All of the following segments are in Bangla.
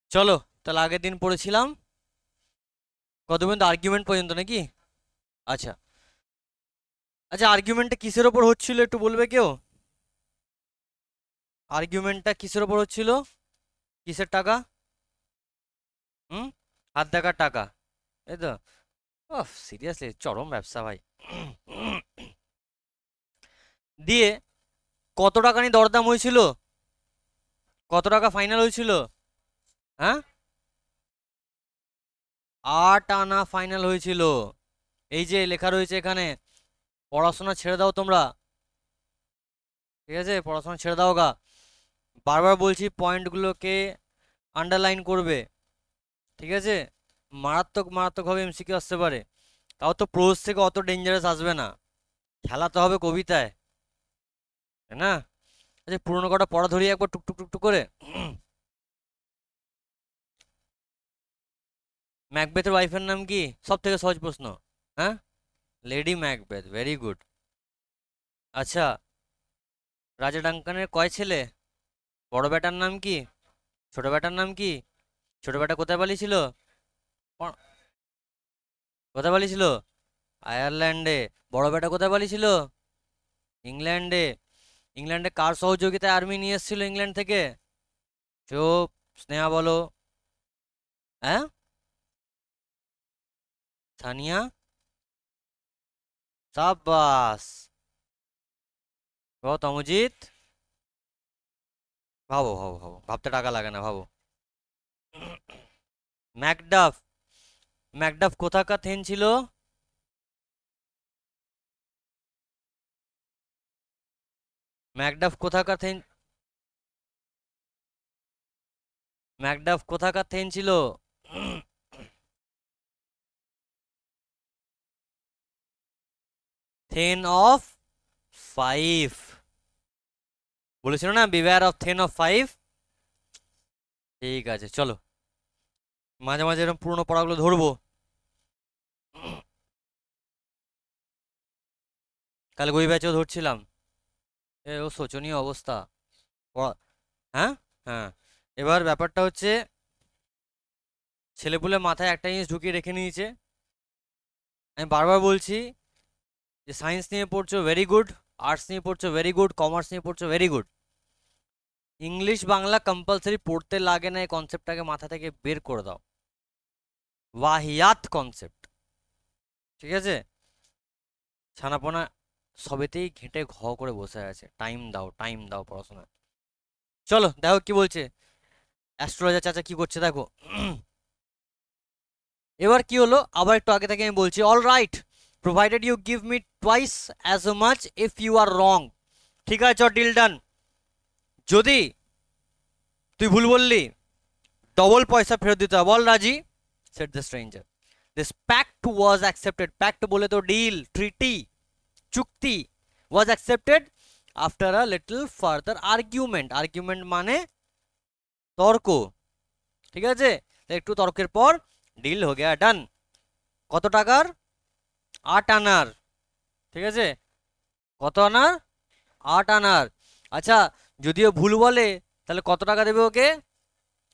চলো, তাহলে আগের দিন পড়েছিলাম কত পর্যন্ত? আর্গুমেন্ট পর্যন্ত নাকি? আচ্ছা। আচ্ছা, আর্গুমেন্টটা কিসের ওপর হচ্ছিল একটু বলবে কেউ? আর্গুমেন্টটা কিসের ওপর হচ্ছিল? কিসের টাকা? হুম? হাত দেখার টাকা, এই তো। ওহ, সিরিয়াসলি চরম ব্যবসা ভাই। দিয়ে কত টাকা নিয়ে দরদাম হয়েছিল? কত টাকা ফাইনাল হয়েছিল? হ্যাঁ, 8 আনা ফাইনাল হয়েছিল। এই যে লেখা রয়েছে এখানে, পড়াশোনা ছেড়ে দাও তোমরা। ঠিক আছে, পড়াশোনা ছেড়ে দাও গা। বারবার বলছি পয়েন্টগুলোকে আন্ডারলাইন করবে। ঠিক আছে, মারাত্মক মারাত্মকভাবে এমসিকিউ আসতে পারে। তাও তো প্রোজ থেকে অত ডেঞ্জারাস আসবে না, খেলাতে হবে কবিতায়, তাই না? আচ্ছা, পুরোনো কটা পড়া ধরি একবার টুকটুক টুকটুক করে। ম্যাকবেথের ওয়াইফের নাম কি? সব থেকে সহজ প্রশ্ন। হ্যাঁ, লেডি ম্যাকবেথ, ভেরি গুড। আচ্ছা, রাজা ডাঙ্কানের কয় ছেলে? বড় বেটার নাম কি? ছোট বেটার নাম কি? ছোট বেটা কোথায় পালিয়েছিল? ক- কোথায় পালিয়েছিল? আয়ারল্যান্ডে। বড় বেটা কোথায় পালিয়েছিল? ইংল্যান্ডে। ইংল্যান্ডে কার সহযোগিতায় আর্মি নিয়ে এসেছিল ইংল্যান্ড থেকে? চুপ, স্নেহা বলো। হ্যাঁ, সানিয়া। সাব্বাস। ও তমজিৎ। ভাবো ভাবো ভাবো, ভাবতে টাকা লাগে না, ভাবো। ম্যাকডাফ। ম্যাকডাফ কোথাকার থেন ছিল? ম্যাকডাফ কোথাকার থেন? ম্যাকডাফ কোথাকার থেন ছিল? Then of five. বলেছিল না, beware of then of five. ঠিক আছে, চলো, মাঝে মাঝে এরকম পুরোনো পড়াগুলো ধরবো। কাল ওই ব্যাচেও ধরছিলাম। এ ও শোচনীয় অবস্থা। পড়া- হ্যাঁ, হ্যাঁ। এবার ব্যাপারটা হচ্ছে, ছেলেপুলে মাথায় একটা জিনিস ঢুকিয়ে রেখে নিয়েছে। আমি বারবার বলছি যে সায়েন্স নিয়ে পড়ছো ভেরি গুড, আর্টস নিয়ে পড়ছো ভেরি গুড, কমার্স নিয়ে পড়ছো very good, English Bangla compulsory পড়তে লাগে না, এই কনসেপ্টটাকে মাথা থেকে বের করে দাও। ওয়াহিয়াত কনসেপ্ট। ঠিক আছে, ছানাপোনা সবেতেই ঘেঁটে ঘ করে বসে আছে। টাইম দাও, টাইম দাও পড়াশোনা। চলো দেখো কি বলছে অ্যাস্ট্রোলজার চাচা, কি করছে দেখো। এবার কি হলো, আবার একটু আগে থেকে আমি বলছি, all right, provided you give me twice as much if you are wrong. ঠিক আছে, ডিল ডান। যদি তুই ভুল বললি, ডবল পয়সা ফেরত দিতে হবে। বল রাজি, said the stranger. This pact was accepted. Pact বলে তো ডিল, ট্রিটি, চুক্তি। Was accepted after a little further argument. Argument মানে তর্ক। ঠিক আছে, একটু তর্কের পর ডিল হয়ে গেয়া, ডান। কত টাকার? 8 আনার। ঠিক আছে, কত আনার? 8 আনার। আচ্ছা, যদিও ভুল বলে, তাহলে কত টাকা দেবে ওকে?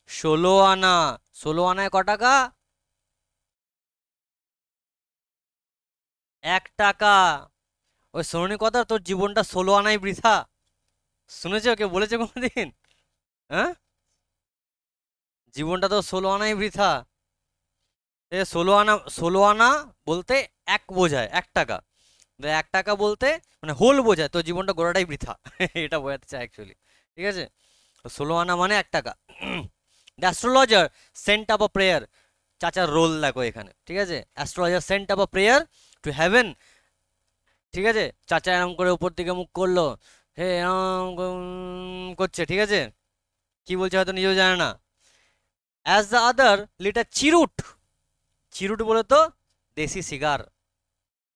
16 আনা। 16 আনায় ক টাকা? 1 টাকা। ওই শোনি কথা, তোর জীবনটা 16 আনাই বৃথা। শুনেছো, কেউ বলেছে কোনোদিন? হ্যাঁ, জীবনটা তো 16 আনাই বৃথা। 16 আনা, 16 আনা বলতে এক বোঝায়, 1 টাকা। 1 টাকা বলতে মানে হোল বোঝায়, তো জীবনটা গোড়াটাই বৃথা। এটা বোঝাতে চাই অ্যাকচুয়ালি। ঠিক আছে, 16 আনা মানে 1 টাকা। The astrologer Saint up a prayer. চাচার রোল দেখো এখানে। ঠিক আছে, astrologer Saint up a prayer to heaven. ঠিক আছে, চাচা এরম করে উপর দিকে মুখ করলো, হে এরম করছে। ঠিক আছে, কি বলছে হয়তো নিজেও জানে না। As the other lit a cheroot. Cheroot বলে তো দেশি সিগার,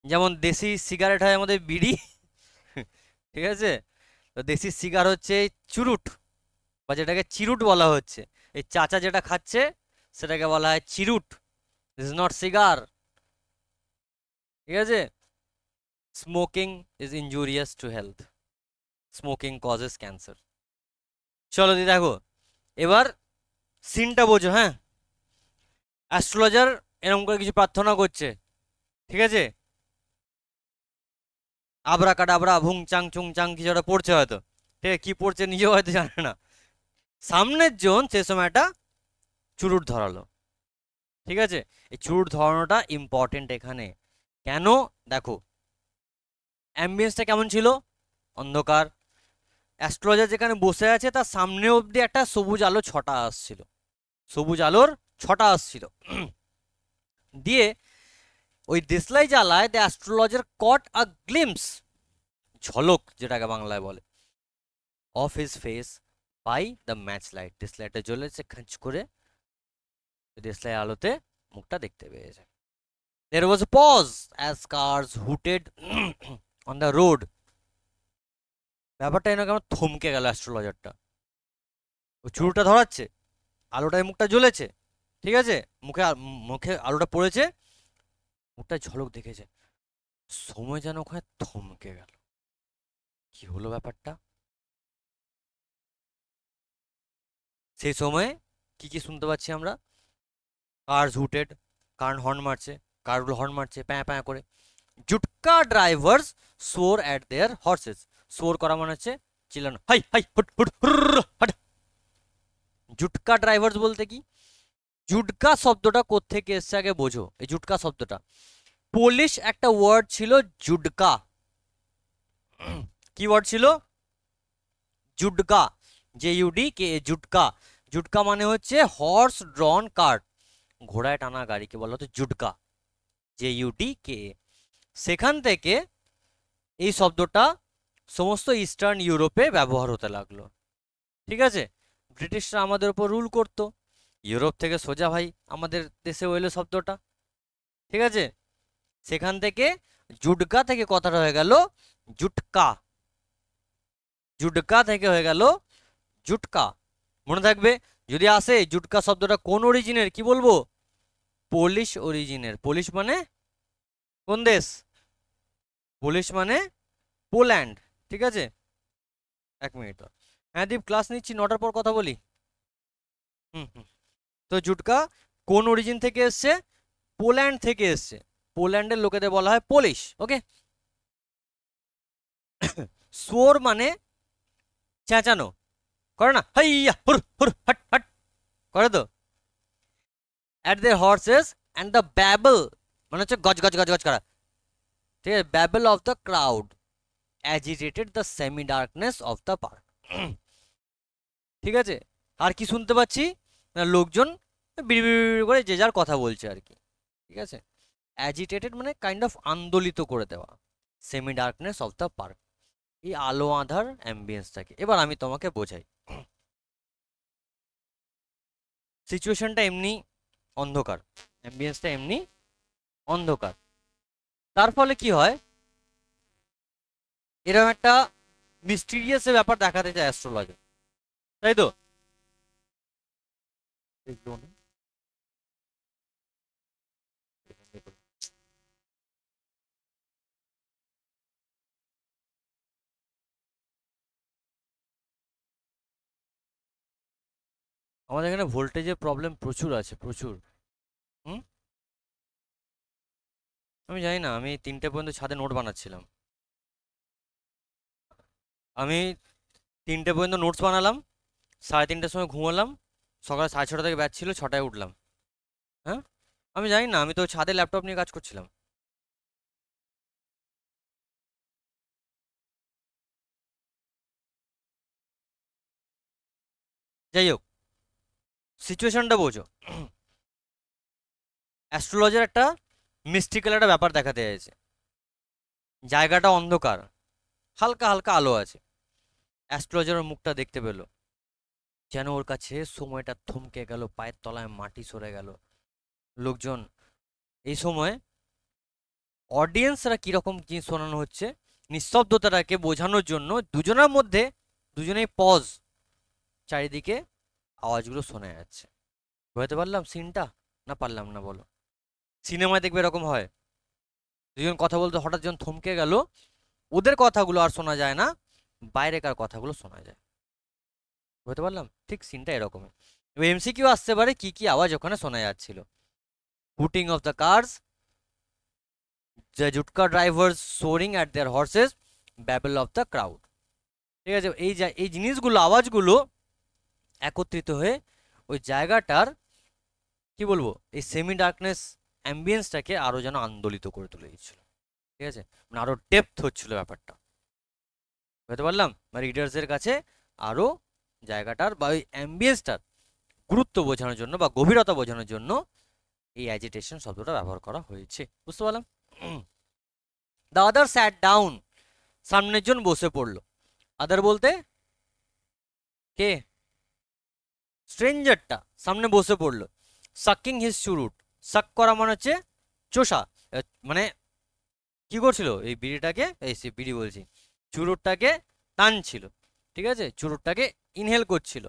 যেমন দেশি সিগারেট হয় আমাদের বিড়ি। ঠিক আছে, তো দেশি সিগার হচ্ছে এই চুরুট, বা যেটাকে চিরুট বলা হচ্ছে। এই চাচা যেটা খাচ্ছে সেটাকে বলা হয় cheroot. This is not cigar. ঠিক আছে, smoking is injurious to health. Smoking causes cancer. চলো দি দেখো, এবার সিনটা বোঝো, হ্যাঁ। অ্যাস্ট্রোলজার এরকম করে কিছু প্রার্থনা করছে, ঠিক আছে, আবরা কাডাবরা ভুং চাং চুং চাং কিছু একটা পড়ছে হয়তো, ঠিক আছে, কি পড়ছে নিজেও হয়তো জানে না। সামনের জন সে সময় একটা চুরুট ধরালো, ঠিক আছে। এই চুরুট ধরানোটা ইম্পর্টেন্ট এখানে। কেন? দেখো অ্যাম্বিয়েন্সটা কেমন ছিল, অন্ধকার। অ্যাস্ট্রোলজার যেখানে বসে আছে তার সামনে অবধি একটা সবুজ আলো ছটা আসছিল, সবুজ আলোর ছটা আসছিল। দিয়ে ওই দেশলাই জ্বালায় the astrologer caught a glimpse, ঝলক যেটাকে বাংলায় বলে, of his face by the match light. দেশলাইটটা জ্বলেছে খাঁচ করে, দেশলাই আলোতে মুখটা দেখতে পেয়েছে। There was a pause as cars hooted on the road. ব্যাপারটা এরকম থমকে গেল অ্যাস্ট্রোলজারটা। ও চুরুটা ধরাচ্ছে, আলোটায় মুখটা জ্বলেছে, ঠিক আছে, মুখে মুখে আলোটা পড়েছে, মুখটা ঝলক দেখেছে, সময় যেন ওখানে থমকে গেল। কি হলো ব্যাপারটা? সেই সময়ে কি কি শুনতে পাচ্ছি আমরা? কার্স হুটেড, কার হর্ন মারছে, কারগুলো হর্ন মারছে প্যাঁ প্যাঁ করে। Jutka drivers swore at their horses. Swore করা মানে হচ্ছে চিল্লানো, হাই হাই হুট হুট হুরর হাট। জুটকা ড্রাইভার্স বলতে কি, জুটকা শব্দটা কোত্থেকে এসছে আগে বোঝো। এই জুটকা শব্দটা পোলিশ একটা ওয়ার্ড ছিল জুডকা। কি ওয়ার্ড ছিল? জুডকা, জে ইউডি কে, জুটকা। জুটকা মানে হচ্ছে হর্স ড্রন কার্ট, ঘোড়ায় টানা গাড়িকে বলা হতো জুটকা, জে ইউডি কে। সেখান থেকে এই শব্দটা সমস্ত ইস্টার্ন ইউরোপে ব্যবহার হতে লাগলো, ঠিক আছে। ব্রিটিশরা আমাদের উপর রুল করতো, ইউরোপ থেকে সোজা ভাই আমাদের দেশে এলো শব্দটা, ঠিক আছে। সেখান থেকে জুডকা থেকে কথাটা হয়ে গেল জুটকা, জুডকা থেকে হয়ে গেল জুটকা। মনে থাকবে যদি আসে জুটকা শব্দটা কোন অরিজিনের, কি বলবো? পোলিশ অরিজিনের। পোলিশ মানে কোন দেশ? পোলিশ মানে পোল্যান্ড, ঠিক আছে। এক মিনিট, হ্যাঁ দীপ ক্লাস নিচ্ছি, 9টার পর কথা বলি। হুম হুম। তো জুটকা কোন অরিজিন থেকে এসছে? পোল্যান্ড থেকে এসছে। পোল্যান্ডের লোকেদের বলা হয় পোলিশ, ওকে। সোর মানে চেঁচানো, করে না, হাইয়া হুর হুর হাট হাট, করে তো। At their horses and the babble মানে হচ্ছে গজ গজ গজ গজ করা, ঠিক আছে। Babble of the crowd agitated the semi darkness of the park, ঠিক আছে। আর কি শুনতে পাচ্ছি না, লোকজন বিড়বিড় করে যে যার কথা বলছে আর কি, ঠিক আছে। অ্যাজিটেটেড মানে কাইন্ড অফ আন্দোলিত করে দেওয়া, semi darkness of the park, এই আলো আধার অ্যাম্বিয়েন্সটাকে। এবার আমি তোমাকে বোঝাই। সিচুয়েশনটা এমনি অন্ধকার, অ্যাম্বিয়েন্সটা এমনি অন্ধকার, তার ফলে কি হয়, এরকম একটা মিস্টিরিয়াস ব্যাপার দেখাতে চায় অ্যাস্ট্রোলজার, তাই তো। আমাদের এখানে ভোল্টেজের প্রবলেম প্রচুর আছে, প্রচুর। হুম, আমি জানি না, আমি 3টে পর্যন্ত ছাদে নোট বানাচ্ছিলাম। আমি 3টে পর্যন্ত নোটস বানালাম, 3:30টার সময় ঘুমালাম, সকাল 6:30 থেকে ব্যাচ ছিল, 6টায় উঠলাম। হ্যাঁ, আমি জানি না, আমি তো ছাদে ল্যাপটপ নিয়ে কাজ করছিলাম। যাই হোক, সিচুয়েশনটা বোঝো। অ্যাস্ট্রোলজার একটা মিস্টিক্যাল একটা ব্যাপার দেখাতে চাইছে, জায়গাটা অন্ধকার, হালকা হালকা আলো আছে। অ্যাস্ট্রোলজারের মুখটা দেখতে পেলো, যেন ওর কাছে সময়টা থমকে গেল, পায়ের তলায় মাটি সরে গেল। লোকজন এই সময় অডিয়েন্সরা কিরকম জিনিস শোনানো হচ্ছে, নিস্তব্ধতাটাকে বোঝানোর জন্য দুজনের মধ্যে দুজনেই পজ, চারিদিকে আওয়াজগুলো শোনা যাচ্ছে। বুঝতে পারলাম সিনটা না পারলাম না বলো? সিনেমায় দেখবে এরকম হয়, দুজন কথা বলতে হঠাৎ যখন থমকে গেল, ওদের কথাগুলো আর শোনা যায় না, বাইরেকার কথাগুলো শোনা যায়। বুঝতে পারলাম? ঠিক সিনটা এরকমই। এমসিকিউ আসতে পারে কি কি আওয়াজ ওখানে শোনা যাচ্ছিল। Hooting of the cars, the jutka drivers swearing at their horses, babble of the crowd. ঠিক আছে, এই জিনিসগুলো, আওয়াজগুলো একত্রিত হয়ে ওই জায়গাটার কি বলবো, এই সেমি ডার্কনেস অ্যাম্বিয়েন্সটাকে আরো যেন আন্দোলিত করে তুলে দিচ্ছিল। ঠিক আছে, মানে আরো ডেপথ হচ্ছিল ব্যাপারটা, বুঝতে পারলাম। রিডার্সের কাছে আরো জায়গাটার বা ওই অ্যাম্বিয়েন্সটার গুরুত্ব বোঝানোর জন্য বা গভীরতা বোঝানোর জন্য এই অ্যাজিটেশন শব্দটা ব্যবহার করা হয়েছে, বুঝতে পারলাম। দ্য আদার স্যাট ডাউন, সামনের জন বসে পড়লো। আদার বলতে কে? স্ট্রেঞ্জারটা সামনে বসে পড়লো। সাকিং হিজ চুরুট, সাক করা মানে হচ্ছে চোষা, মানে কি করছিল এই বিড়িটাকে, এই সে বিড়ি বলছি, চুরুটটাকে টানছিল। ঠিক আছে, চুরুটটাকে ইনহেল করছিল।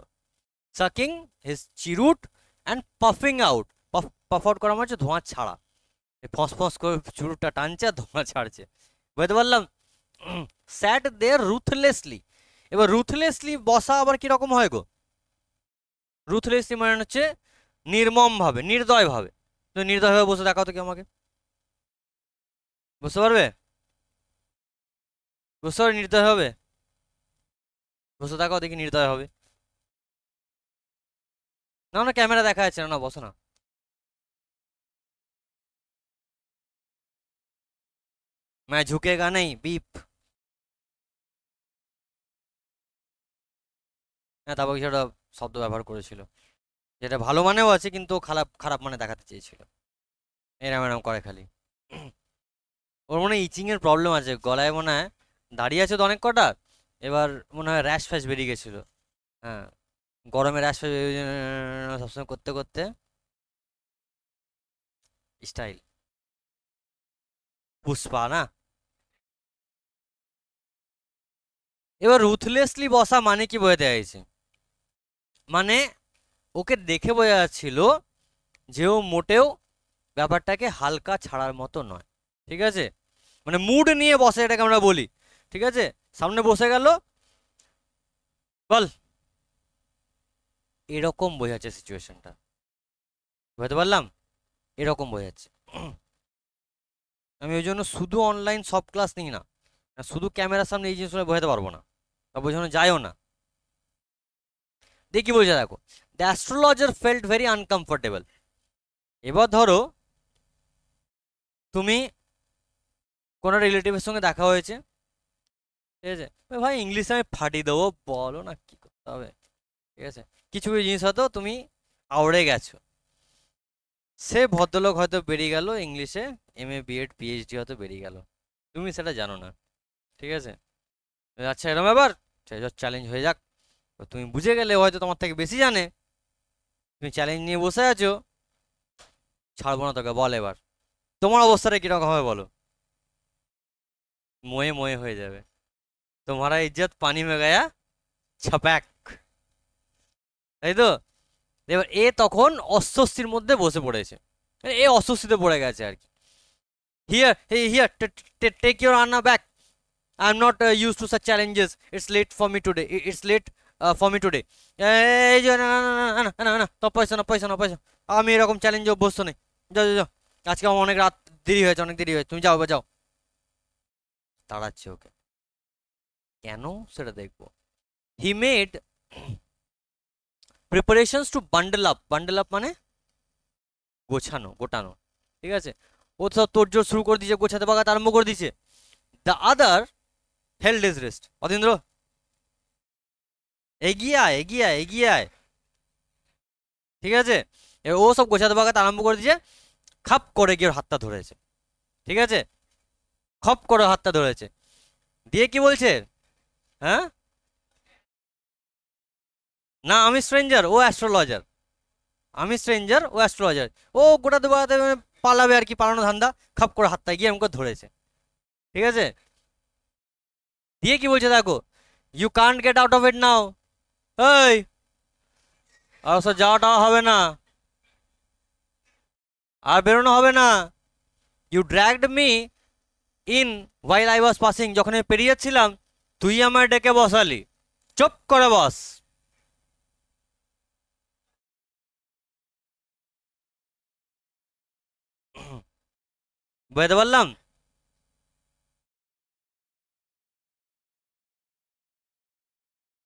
Sucking his cheroot and puffing out, puff out করা মানে হচ্ছে ধোঁয়া ছাড়া, ফস ফস করে চুরুটটা টানছে আর ধোঁয়া ছাড়ছে, বুঝতে পারলাম। স্যাট দেয়ার রুথলেসলি, এবার রুথলেসলি বসা আবার কিরকম হয় গো? রুথলেসলি মানে হচ্ছে নির্মম ভাবে, নির্দয় ভাবে। তো নির্দয় ভাবে বসে দেখাও তো কি আমাকে, বুঝতে পারবে? বুঝতে পারবে নির্দয় হবে? বসে দেখাও দেখি নির্দয় হবে। না না, ক্যামেরা দেখা যাচ্ছে না, না বসো না। मैं झुकेगा नहीं बीप। হ্যাঁ, তারপর কিছু একটা শব্দ ব্যবহার করেছিল, যেটা ভালো মানেও আছে কিন্তু ও খারাপ খারাপ মানে দেখাতে চেয়েছিল। এরম এরম করে খালি। ওর মনে হয় ইচিং এর প্রবলেম আছে গলায়, মনে হয় দাঁড়িয়ে আছে তো অনেক কটা, এবার মনে হয় র্যাশ ফ্যাশ বেরিয়ে গেছিল। হ্যাঁ, গরমে র্যাশ ফ্যাশ সবসময় করতে করতে স্টাইল পুষ্পা না। এবার রুথলেসলি বসা মানে কি বোঝাতে চাইছে? মানে ওকে দেখে বোঝা যাচ্ছিল যে ও মোটেও ব্যাপারটাকে হালকা ছাড়ার মতো নয়। ঠিক আছে, মানে মুড নিয়ে বসে, এটাকে আমরা বলি। ঠিক আছে, সামনে বসে গেল, বল, এরকম বোঝাচ্ছে সিচুয়েশনটা, বুঝতে পারলাম, এরকম বোঝাচ্ছে। আমি ওই জন্য শুধু অনলাইন সব ক্লাস নিই না, শুধু ক্যামেরার সামনে এই জিনিসগুলো বোঝাতে পারবো না, বা বোঝানো যায়ও না। দেখি বোঝা, দেখো, the astrologer felt very uncomfortable. এবার ধরো তুমি কোনো রিলেটিভের সঙ্গে দেখা হয়েছে, ঠিক আছে, ভাই ইংলিশে আমি ফাটিয়ে দেবো, বলো না কি করতে হবে। ঠিক আছে, কিছু কিছু জিনিস হয়তো তুমি আওড়ে গেছো, সে ভদ্রলোক হয়তো বেরিয়ে গেল ইংলিশে এম এ বিএড পিএইচডি হয়তো বেরিয়ে গেল, তুমি সেটা জানো না। ঠিক আছে, আচ্ছা এরম ব্যাপার, চ্যালেঞ্জ হয়ে যাক। তো তুমি বুঝে গেলে হয়তো তোমার থেকে বেশি জানে, তুমি চ্যালেঞ্জ নিয়ে বসে আছো, ছাড়বো না তোকে, বল এবার তোমার অবস্থাটা কিরকম হবে বলো? মোয়ে মোয়ে হয়ে যাবে, তোমারা ইজ্জত পানি মে গায়া ছপ্যাক, তাই তো। এবার এ তখন অস্বস্তির মধ্যে বসে পড়েছে, এ অস্বস্তিতে পড়ে গেছে আর কি। Here here take your anna back, I am not use to such challenges, it's late for me today, it's late for me today. এই যে না না না না না না না, তো পয়সা না পয়সা না পয়সা, আমি এরকম চ্যালেঞ্জে অভ্যস্ত নেই, যাও যাও যাও, আজকে আমার অনেক রাত দেরি হয়েছে, অনেক দেরি হয়েছে, তুমি যাও এবার যাও। তাড়াচ্ছে ওকে, কেন সেটা দেখবো। He made preparations to bundle up, bundle up মানে গোছানো, গোটানো। ঠিক আছে, ও তো সব তোড়জোড় শুরু করে দিয়েছে, গোছাতে বাগাতে আরম্ভ করে দিয়েছে। The other held his rest, Atindra এগিয়ে আয় এগিয়ে আয় এগিয়ে আয়। ঠিক আছে, এবার ও সব গোছাতে বাগাতে আরম্ভ করে দিয়েছে, খাপ করে গিয়ে ওর হাতটা ধরেছে। ঠিক আছে, খপ করে হাতটা ধরেছে, দিয়ে কি বলছে? হ্যাঁ, না আমি স্ট্রেঞ্জার ও অ্যাস্ট্রোলজার, আমি স্ট্রেঞ্জার ও অ্যাস্ট্রোলজার। ও গোটাতে বাগাতে মানে পালাবে আর কি, পালানো ধান্দা, খাপ করে হাতটা গিয়ে আমাকে ধরেছে। ঠিক আছে, দিয়ে কি বলছে দেখো, you can't get out of it now, এই আর সব যাওয়া টাওয়া হবে না, আর বেরোনো হবে না। You dragged me in while I was passing, যখন আমি পেরিয়ে যাচ্ছিলাম তুই আমায় ডেকে বসালি, চুপ করে বস। বুঝতে পারলাম?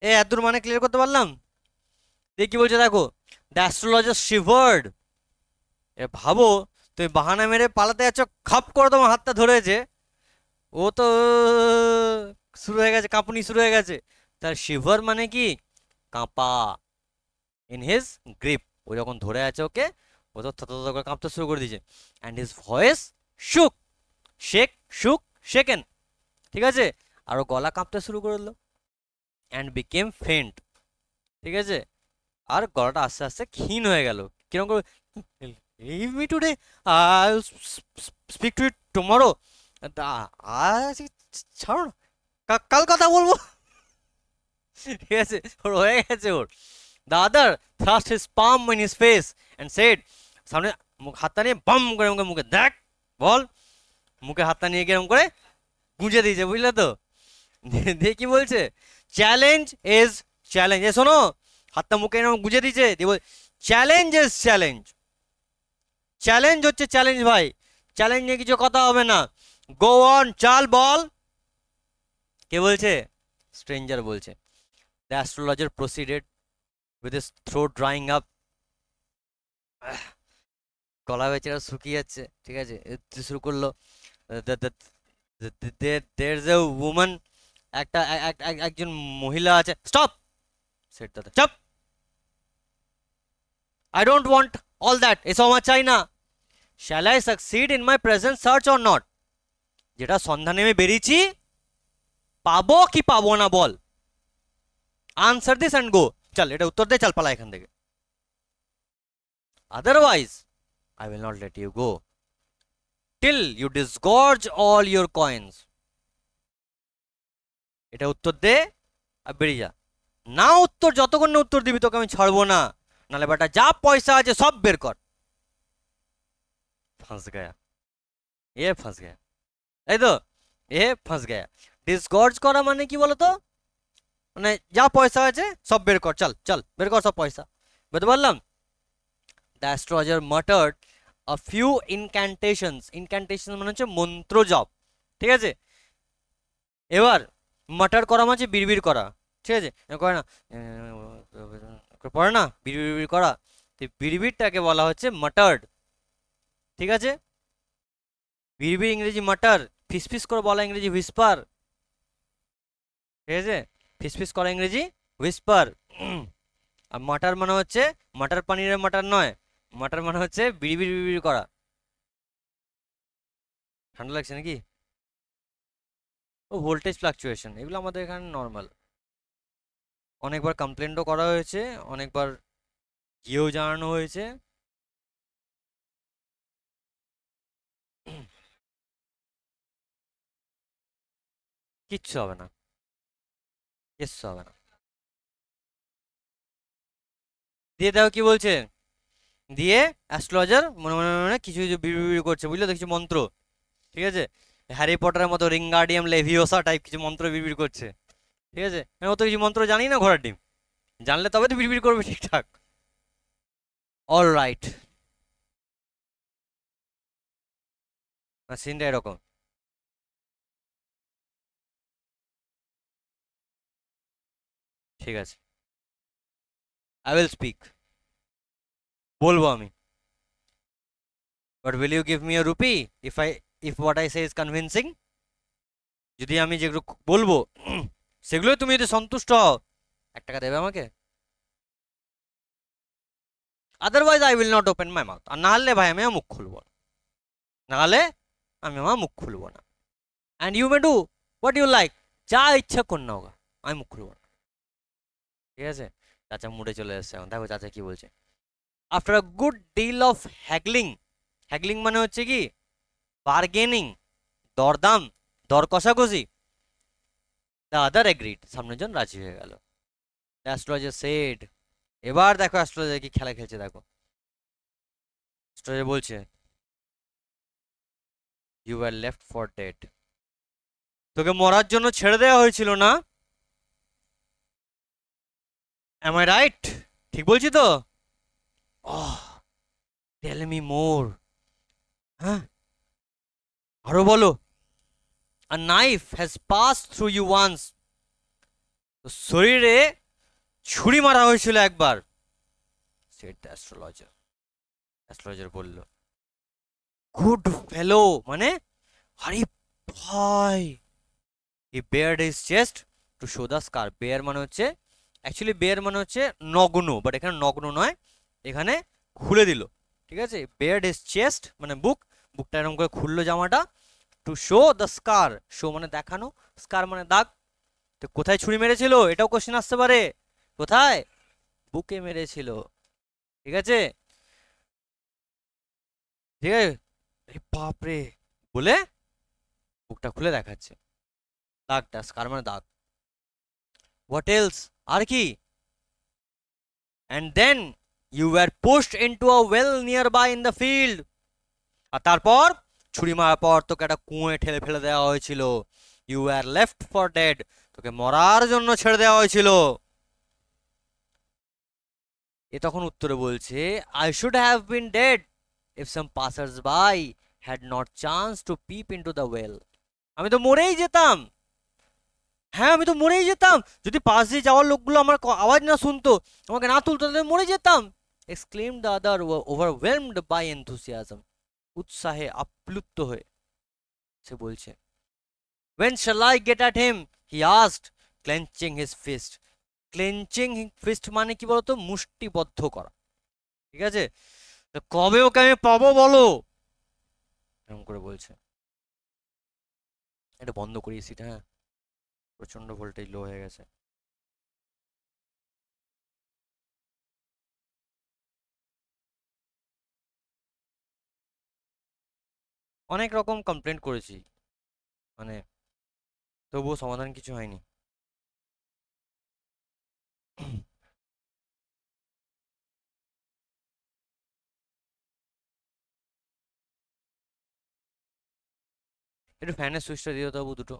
এত দূর মানে ক্লিয়ার করতে পারলাম? দিয়ে কি বলছে দেখো, দ্য অ্যাস্ট্রোলজার শিভার্ড। ভাবো, তুমি বাহানা মেরে পালাতে যাচ্ছ, খাপ করে তোমার হাতটা ধরেছে, ও তো শুরু হয়ে গেছে, কাঁপুনি শুরু হয়ে গেছে। তার শিভার মানে কি? কাঁপা। ইন হিজ গ্রিপ, ও যখন ধরে আছে ওকে, ও তো থত করে কাঁপতে শুরু করে দিয়েছে। অ্যান্ড হিজ ভয়েস শুক, শেক, শুক, শেকেন, ঠিক আছে? আর ও গলা কাঁপতে শুরু করে দিল। অ্যান্ড বিকেম ফেন্ট, ঠিক আছে? আর গলাটা আস্তে আস্তে ক্ষীণ হয়ে গেল। কিরকম করে? Leave me today, I speak to it tomorrow. আজ ছাড়ো না, কাল কথা বলবো। ঠিক আছে, ওর হয়ে গেছে ওর। The other thrust his palm in his face and said, সামনে মুখ হাতটা নিয়ে বাম করে মুখে মুখে দেখ, বল। মুখে হাতটা নিয়ে কিরকম করে গুঁজে দিয়েছে, বুঝলে তো? দিয়ে কি বলছে? Challenge is challenge. এ শোনো, হাতটা মুখে এরকম গুঁজে দিয়েছে, দিয়ে বল চ্যালেঞ্জ ইজ চ্যালেঞ্জ। চ্যালেঞ্জ হচ্ছে চ্যালেঞ্জ ভাই, চ্যালেঞ্জ নিয়ে কিছু কথা হবে না। গো অন, চাল বল। কে বলছে? স্ট্রেঞ্জার বলছে। The astrologer proceeded with his throat drying up, গলা বেচারা শুকিয়ে যাচ্ছে, ঠিক আছে? শুরু করলো, there's a woman, একটা একজন মহিলা আছে। স্টপ, সেট দাদা, চাপ। I don't want all that, এসব আমার চাই না। Shall I succeed in my present search or not? যেটা সন্ধানে আমি বেরিয়েছি, পাবো কি পাবো না বল। Answer this and go. চল, এটা উত্তর দে, চল পালা এখান থেকে। Otherwise I will not let you go till you disgorge all your coins. এটা উত্তর দে আর বেরিয়ে যা। না উত্তর, যতক্ষণ না উত্তর দিবি তোকে আমি ছাড়বো না, নালে বেটা যা পয়সা আছে সব বের কর। ফাঁস গায়া, এ ফাঁস গায়া, এই তো, এ ফাঁস গায়া। ডিসগর্জ করা মানে কি বলতো? মানে যা পয়সা আছে সব বের কর, চল চল বের কর সব পয়সা। বুঝতে পারলাম? The astrologer muttered a few incantations. Incantation মানে হচ্ছে মন্ত্র জপ, ঠিক আছে? এবার মাটার করা মানে বিড়বিড় করা, ঠিক আছে? করে না, পড়ে না, বিড়বিড় বিড়বিড় করা, তো বিড়বিড়টাকে বলা হচ্ছে মাটার্ড, ঠিক আছে? বিড়বিড় ইংরেজি মাটার, ফিসফিস করে বলা ইংরেজি হুইসপার, ঠিক আছে? ফিসফিস করা ইংরেজি হুইসপার। আর মাটার মানে হচ্ছে মাটার পানিরের মাটার নয়, মাটার মানে হচ্ছে বিড়বিড় বিড়বিড় করা। ঠান্ডা লাগছে নাকি? ও ভোল্টেজ ফ্লাকচুয়েশন, এগুলো আমাদের এখানে নর্মাল। অনেকবার কমপ্লেনও করা হয়েছে, অনেকবার গিয়েও জানানো হয়েছে। কিচ্ছু হবে না, কিচ্ছু হবে না। দিয়ে দেখো কি বলছে। দিয়ে অ্যাস্ট্রোলজার মনে মনে মনে কিছু কিছু বিড়বিড় করছে, বুঝলে তো? কিছু মন্ত্র, ঠিক আছে? হ্যারি পটারের মতো রিঙ্গার্ডিয়াম লেভিওসা টাইপ কিছু মন্ত্র বিড়বিড় করছে, ঠিক আছে? আমি অত কিছু মন্ত্র জানি না, ঘোড়ার ডিম। জানলে তবে তো বিড়বিড় করবে ঠিকঠাক। অল রাইট, সিনটা এরকম। ঠিক আছে, আই উইল স্পিক, বলবো আমি। But will you give me a rupee if what I say is convincing? যদি আমি যেগুলো বলবো সেগুলোই তুমি যদি সন্তুষ্ট হও, 1 টাকা দেবে আমাকে? Otherwise I will not open my mouth. আর না হলে ভাই আমি আমার মুখ খুলবো না, না হলে আমি আমার মুখ খুলবো না। And you may do what you like, যা ইচ্ছা কর না হোগা, আমি মুখ খুলবো না, ঠিক আছে? চাচা মুডে চলে এসছে এখন, দেখো চাচা কি বলছে। After a good deal of haggling, haggling মানে হচ্ছে কি বার্গেনিং, দরদাম, দর কষাকষি। দ্য আদার এগ্রিড, সামনের জন রাজি হয়ে গেল। দ্য অ্যাস্ট্রোলজার সেড, এবার দেখো অ্যাস্ট্রোলজার কি খেলা খেলছে দেখো। অ্যাস্ট্রোলজার বলছে, you are left for dead. তোকে মরার জন্য ছেড়ে দেওয়া হয়েছিল না? Am I right? ঠিক বলছি তো? Oh, tell me more. হ্যাঁ, আরো বলো। A knife has passed through you once. তো শরীরে ছুরি মারা হয়েছিল একবার। said the astrologer. অ্যাস্ট্রোলজার বলল, গুড ফেলো, মানে আরে ভাই। He bared his chest to show the scar. Bare মানে হচ্ছে, অ্যাকচুয়ালি বেয়ার মানে হচ্ছে নগ্ন, বাট এখানে নগ্ন নয়, এখানে খুলে দিল। ঠিক আছে, বেয়ার্ড হিজ চেস্ট মানে বুক, বুকটা এরকম করে খুললো জামাটা। Two show the scar, show মানে দেখানো, স্কার মানে দাগ। তো কোথায় ছুরি মেরেছিল এটাও কোশ্চেন আসতে পারে, কোথায়? বুকে মেরেছিল। ঠিক আছে, ঠিক আছে। আরে বাপরে বলে বুকটা খুলে দেখাচ্ছে, দাগটা, স্কার মানে দাগ। হোয়াট এলস, আর কি? and then you were pushed into a well nearby in the field. আর তারপর ছুরি মারার পর তোকে একটা কুঁয়ে ঠেলে ফেলে দেওয়া হয়েছিল। You are left for dead, তোকে মরার জন্য ছেড়ে দেওয়া হয়েছিল। এ তখন উত্তরে বলছে, I should have been dead if some passers by had not chance to peep into the well. আমি তো মরেই যেতাম, হ্যাঁ আমি তো মরেই যেতাম, যদি পাশ দিয়ে যাওয়ার লোকগুলো আমার আওয়াজ না শুনতো, আমাকে না তুলতো, তাহলে মরে যেতাম। Exclaimed the other, overwhelmed by enthusiasm. উৎসাহে আপ্লুত হয়ে সে বলছে, when shall I get at him, he asked, clenching his fist. Clenching fist মানে কি বলতো, মুষ্টিবদ্ধ করা। ঠিক আছে, তো কবে ওকে আমি পাবো বলো, এরকম করে বলছে। এটা বন্ধ করিয়েছি, হ্যাঁ প্রচন্ড ভোল্টেজ লো হয়ে গেছে। অনেক রকম কমপ্লেন্ট করেছি, মানে তবুও সমাধান কিছু হয়নি। একটু ফ্যানের সুইচটা দিও তবু দুটো।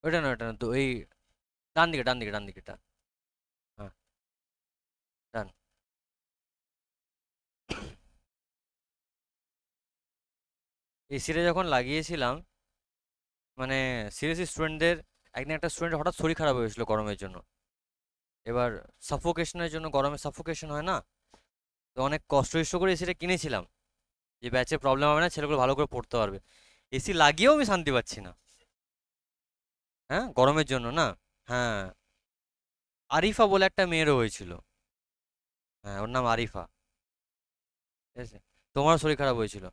ওইটা না, ওইটা না তো, এই ডান দিকে, ডান দিকে, ডান দিকেটা, হ্যাঁ ডান। এসিটা যখন লাগিয়েছিলাম, মানে সিরিয়াসলি স্টুডেন্টদের, একদিন একটা স্টুডেন্ট হঠাৎ শরীর খারাপ হয়েছিল গরমের জন্য। এবার সাফোকেশনের জন্য, গরমে সাফোকেশন হয় না, তো অনেক কষ্ট করে এসিটা কিনেছিলাম, যে ব্যাচে প্রবলেম হবে না, ছেলেগুলো ভালো করে পড়তে পারবে। এসি লাগিয়েও আমি শান্তি পাচ্ছি না, হ্যাঁ গরমের জন্য না। হ্যাঁ, আরিফা বলে একটা মেয়েরও হয়েছিল, হ্যাঁ ওর নাম আরিফা। ঠিক আছে, তোমারও শরীর খারাপ হয়েছিল,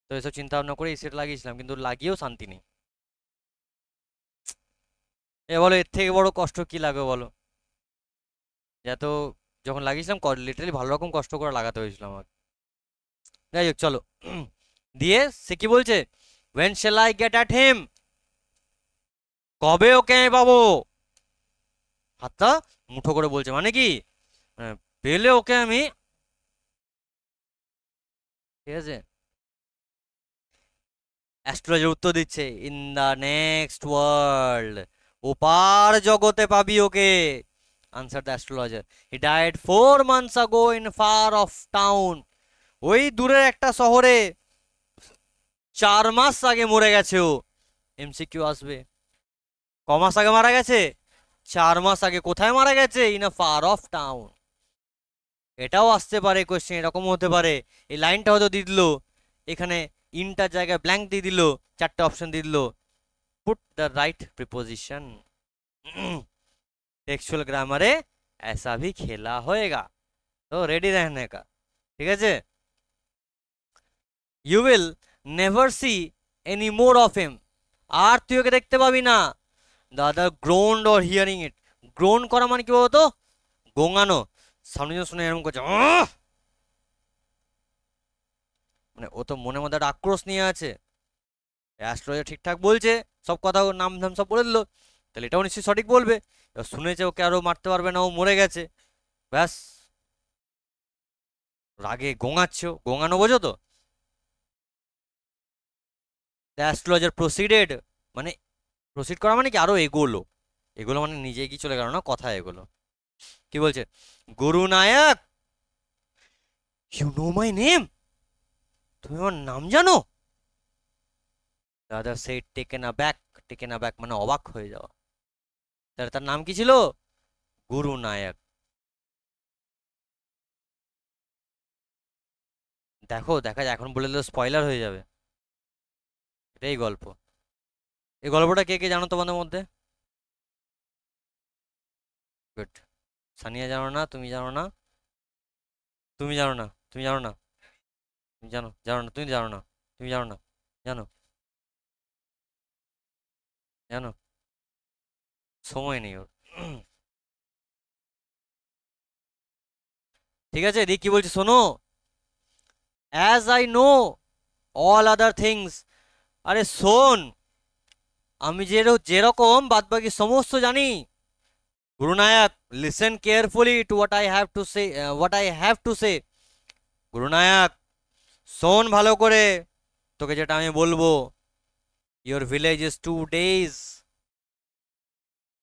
তো এসব চিন্তা ভাবনা করে এসিটা লাগিয়েছিলাম, কিন্তু লাগিয়েও শান্তি নেই। এ বলো, এর থেকে বড় কষ্ট কি লাগবে বলো? এত, যখন লাগিয়েছিলাম লিটারালি ভালো রকম কষ্ট করে লাগাতে হয়েছিল আমার। যাই হোক চলো। দিয়ে সে কি বলছে, when shall I get at him, কবে ওকে আমি পাবো? হাতটা মুঠো করে বলছে, মানে কি, মানে পেলে ওকে আমি। ঠিক আছে, অ্যাস্ট্রোলজার উত্তর দিচ্ছে, ইন দ্য নেক্সট ওয়ার্ল্ড, ওপার জগতে পাবি ওকে। Answer the astrologer, he died 4 months ago in far off town. ওই দূরের একটা শহরে 4 মাস আগে মরে গেছে ও। এমসিকিউ আসবে, কমাস আগে মারা গেছে, 4 মাস আগে কোথায় মারা গেছে, in a fur off town. এটাও আসতে পারে কোয়েশ্চেন, এরকম হতে পারে, এই লাইনটা হয়তো দিয়ে দিল, এখানে ইনটার জায়গায় ব্ল্যাঙ্ক দিয়ে দিল, 4টে অপশন দিয়ে দিল। Put the right preposition. Textual ग्रामरे ऐसा भी खेला होएगा, तो रेडी रहने का। ठीक है, you will never see any more of him. আর তুই ওকে দেখতে পাবি না। The other groaned on hearing it. Groan করা মানে কি বলতো, গোঙানো, সামনে যেন শুনে এরকম করছে, মানে ও তো মনে মধ্যে একটা আক্রোশ নিয়ে আছে। অ্যাস্ট্রোলজার ঠিকঠাক বলছে, সব কথা ওর নাম ধাম সব বলে দিল, তাহলে এটাও নিশ্চয়ই সঠিক বলবে। এবার শুনেছে ওকে আরো মারতে পারবে না, ও মরে গেছে, ব্যাস রাগে গোঙাচ্ছে, গোঙানো বোঝো তো। দ্য অ্যাস্ট্রোলজার প্রসিডেড, মানে প্রসিড করা মানে কি আরো এগোলো, এগুলো মানে নিজে কি চলে গেল না, কথা এগোলো। কি বলছে, গুরু নায়ক, ইউ নো মাই নেম, তুমি আমার নাম জানো? দাদা সে টেকেন অ্যাব্যাক, টেকেন অ্যাব্যাক মানে অবাক হয়ে যাওয়া। তার নাম কি ছিল? গুরু নায়ক। দেখো দেখা যায়, এখন বলে দিলে স্পয়লার হয়ে যাবে। এটাই গল্প। এই গল্পটা কে কে জানো তোমাদের মধ্যে? গুড। সানিয়া জানো না, তুমি জানো না, তুমি জানো না, তুমি জানো না, তুমি জানো, জানো না, তুমি জানো না, তুমি জানো না, জানো, জানো? সময় নেই ওর। ঠিক আছে, দিক কি বলছি শোনো। As I know all other things. আরে শোন, আমি যেরকম বাদবাকি সমস্ত জানি। Gurunayak, listen carefully to what I have to say, what I have to সে। গুরুনায়ক, শোন ভালো করে, তোকে যেটা আমি বলবো। Your village is 2 days।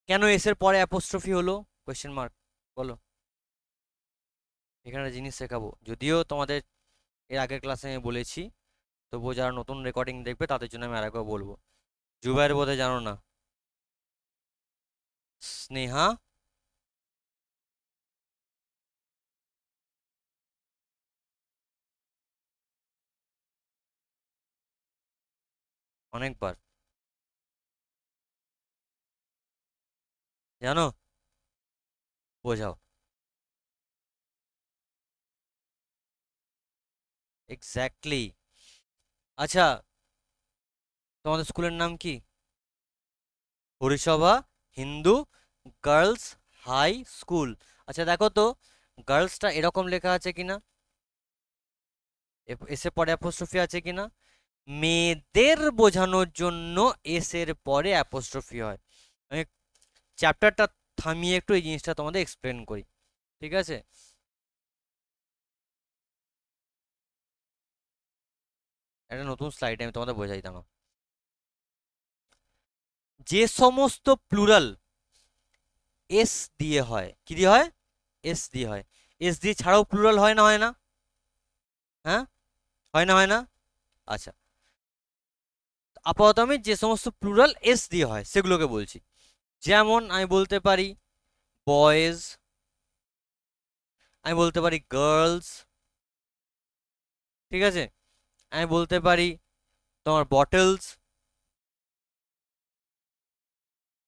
কেন এসের পরে অ্যাপোস্ট্রফি হলো? Question mark. বলো। এখানে একটা জিনিস শেখাবো, যদিও তোমাদের এর আগের ক্লাসে আমি বলেছি, তবুও যারা নতুন রেকর্ডিং দেখবে তাদের জন্য আমি আরেকবার বলবো। জুবাইর বোধহয় জানো না। স্নেহা, অনেকবার। জানো? বোঝাও। এক্স্যাক্টলি। আচ্ছা, তোমাদের স্কুলের নাম কি? Harisabha Hindu girls high school. আচ্ছা দেখো তো, গার্লসটা এরকম লেখা আছে কিনা, এসে পরে অ্যাপোস্ট্রফি আছে কিনা? মেয়েদের বোঝানোর জন্য এসের পরে অ্যাপোস্ট্রফি হয়। আমি চ্যাপ্টারটা থামিয়ে একটু এই জিনিসটা তোমাদের এক্সপ্লেন করি, ঠিক আছে? একটা নতুন স্লাইড আমি তোমাদের বোঝাই দাও। যে সমস্ত প্লুরাল এস দিয়ে হয়, কি দিয়ে হয়? এস দিয়ে হয়। এস দিয়ে ছাড়াও প্লুরাল হয় না, হয় না? হ্যাঁ, হয় না, হয় না? আচ্ছা, আপাতত আমি যে সমস্ত প্লুরাল এস দিয়ে হয় সেগুলোকে বলছি। যেমন আমি বলতে পারি বয়েজ, আমি বলতে পারি গার্লস, ঠিক আছে? আমি বলতে পারি তোমার বটলস,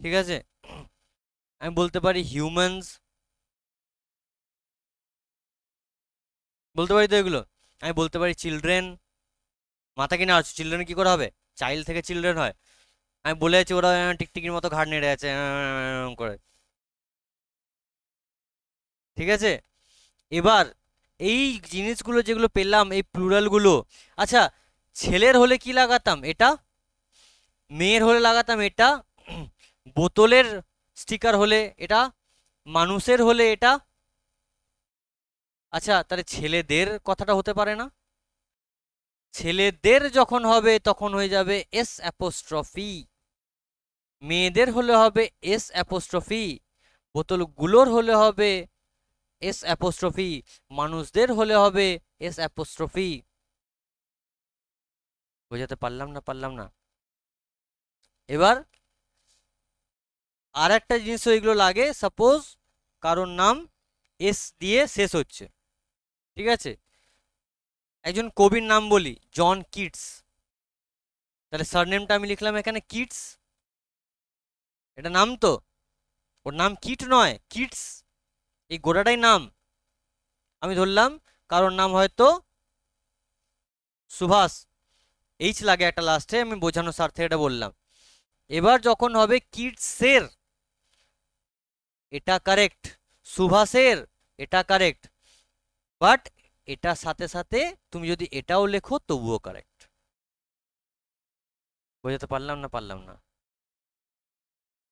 ঠিক আছে? আমি বলতে পারি হিউম্যানস, বলতে পারি তো এগুলো। আমি বলতে পারি চিলড্রেন। মাথা কিনা আছে, চিলড্রেন কি করে হবে? চাইল্ড থেকে চিলড্রেন হয়। আমি বলে আছি ওরা টিকটিকির মতো ঘাড় নেড়ে আছে করে, ঠিক আছে? এবার এই জিনিসগুলো যেগুলো পেলাম, এই প্লুরালগুলো, আচ্ছা, ছেলের হলে কি লাগাতাম? এটা। মেয়ের হলে লাগাতাম এটা। বোতলের স্টিকার হলে এটা। মানুষের হলে এটা। আচ্ছা, তাহলে ছেলেদের কথাটা হতে পারে না? ছেলেদের যখন হবে তখন হয়ে যাবে এস অ্যাপোস্ট্রফি। মেয়েদের হলে হবে এস অ্যাপোস্ট্রফি। বোতলগুলোর হলে হবে এস অ্যাপোস্ট্রফি। মানুষদের হলে হবে এস অ্যাপোস্ট্রফি। বোঝাতে পারলাম না, পারলাম না? এবার আর একটা জিনিস এগুলো লাগে, সাপোজ কারোর নাম এস দিয়ে শেষ হচ্ছে, ঠিক আছে? একজন কবির নাম বলি জন কিটস, তাহলে সারনেমটা আমি লিখলাম এখানে কিটস। এটা নাম তো, ওর নাম কিট নয়, কিটস। এই গোটাটাই নাম। আমি ধরলাম কারোর নাম হয়তো সুভাষ, এইচ লাগে একটা লাস্টে, আমি বোঝানোর স্বার্থে এটা বললাম। এবার যখন হবে কিডসের, এটা কারেক্ট। সুভাষের, এটা কারেক্ট। বাট এটার সাথে সাথে তুমি যদি এটাও লেখো তবুও কারেক্ট। বোঝাতে পারলাম না, পারলাম না?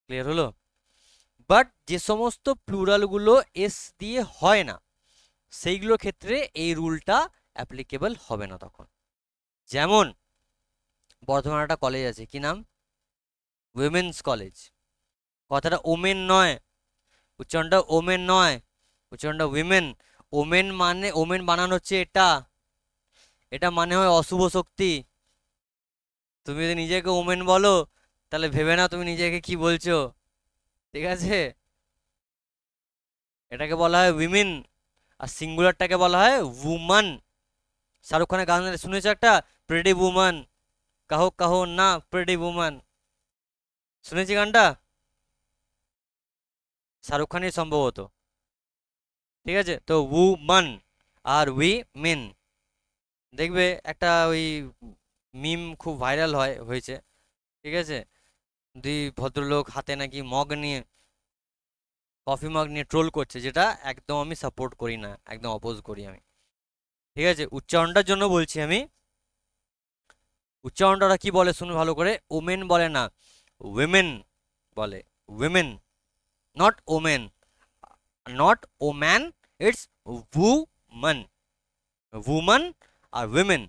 ক্লিয়ার হলো? বাট যে সমস্ত প্লুরালগুলো এস দিয়ে হয় না সেইগুলোর ক্ষেত্রে এই রুলটা অ্যাপ্লিকেবল হবে না তখন। যেমন বর্ধমানে একটা কলেজ আছে, কি নাম? Women's college. কথাটা ওমেন নয়, উচ্চারণটা ওমেন নয়, উচ্চারণটা উইমেন। ওমেন মানে, ওমেন বানানো হচ্ছে এটা, এটা মানে হয় অশুভ শক্তি। তুমি যদি নিজেকে ওমেন বলো তাহলে ভেবে না তুমি নিজেকে কি বলছো, ঠিক আছে? এটাকে বলা হয় উইমেন, আর সিঙ্গুলারটাকে বলা হয় উমান। শাহরুখ খানের গান শুনেছো একটা, প্রেটি উমান, কাহো কাহো না প্রেটি উমান, শুনেছি গানটা, শাহরুখ খানের সম্ভবত। ঠিক আছে, তো উমান আর উই মেন, দেখবে একটা ওই মিম খুব ভাইরাল হয়েছে, ঠিক আছে? দুই ভদ্রলোক হাতে নাকি মগ নিয়ে, কফি মগ নিয়ে ট্রোল করছে, যেটা একদম আমি সাপোর্ট করি না, একদম অপোজ করি আমি। ঠিক আছে, উচ্চারণটার জন্য বলছি আমি, উচ্চারণটা ওরা কি বলে শুনুন ভালো করে, ওমেন বলে না, উইমেন বলে, women, not omen, not woman, it's woman, woman আর উইমেন,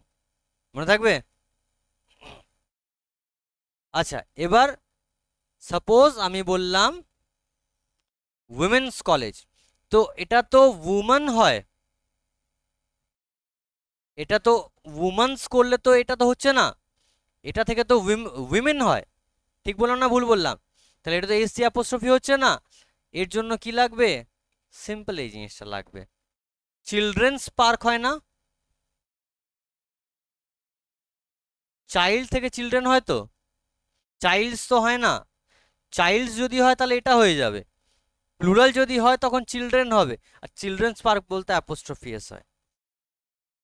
মনে থাকবে? আচ্ছা, এবার সাপোজ আমি বললাম উইমেন্স কলেজ, তো এটা তো উমান হয়, এটা তো উমানস করলে তো এটা তো হচ্ছে না, এটা থেকে তো উইমেন হয়, ঠিক বললাম না ভুল বললাম? তাহলে এটা তো এসসি অ্যাপোস্ট্রফি হচ্ছে না, এর জন্য কি লাগবে? সিম্পল এই জিনিসটা লাগবে, চিলড্রেন্স পার্ক হয় না, চাইল্ড থেকে চিলড্রেন হয় তো, চাইল্ডস তো হয় না, চাইল্ডস যদি হয় তাহলে এটা হয়ে যাবে, প্লুরাল যদি হয় তখন চিলড্রেন হবে, আর চিলড্রেন্স পার্ক বলতে অ্যাপোস্ট্রফি এস হয়।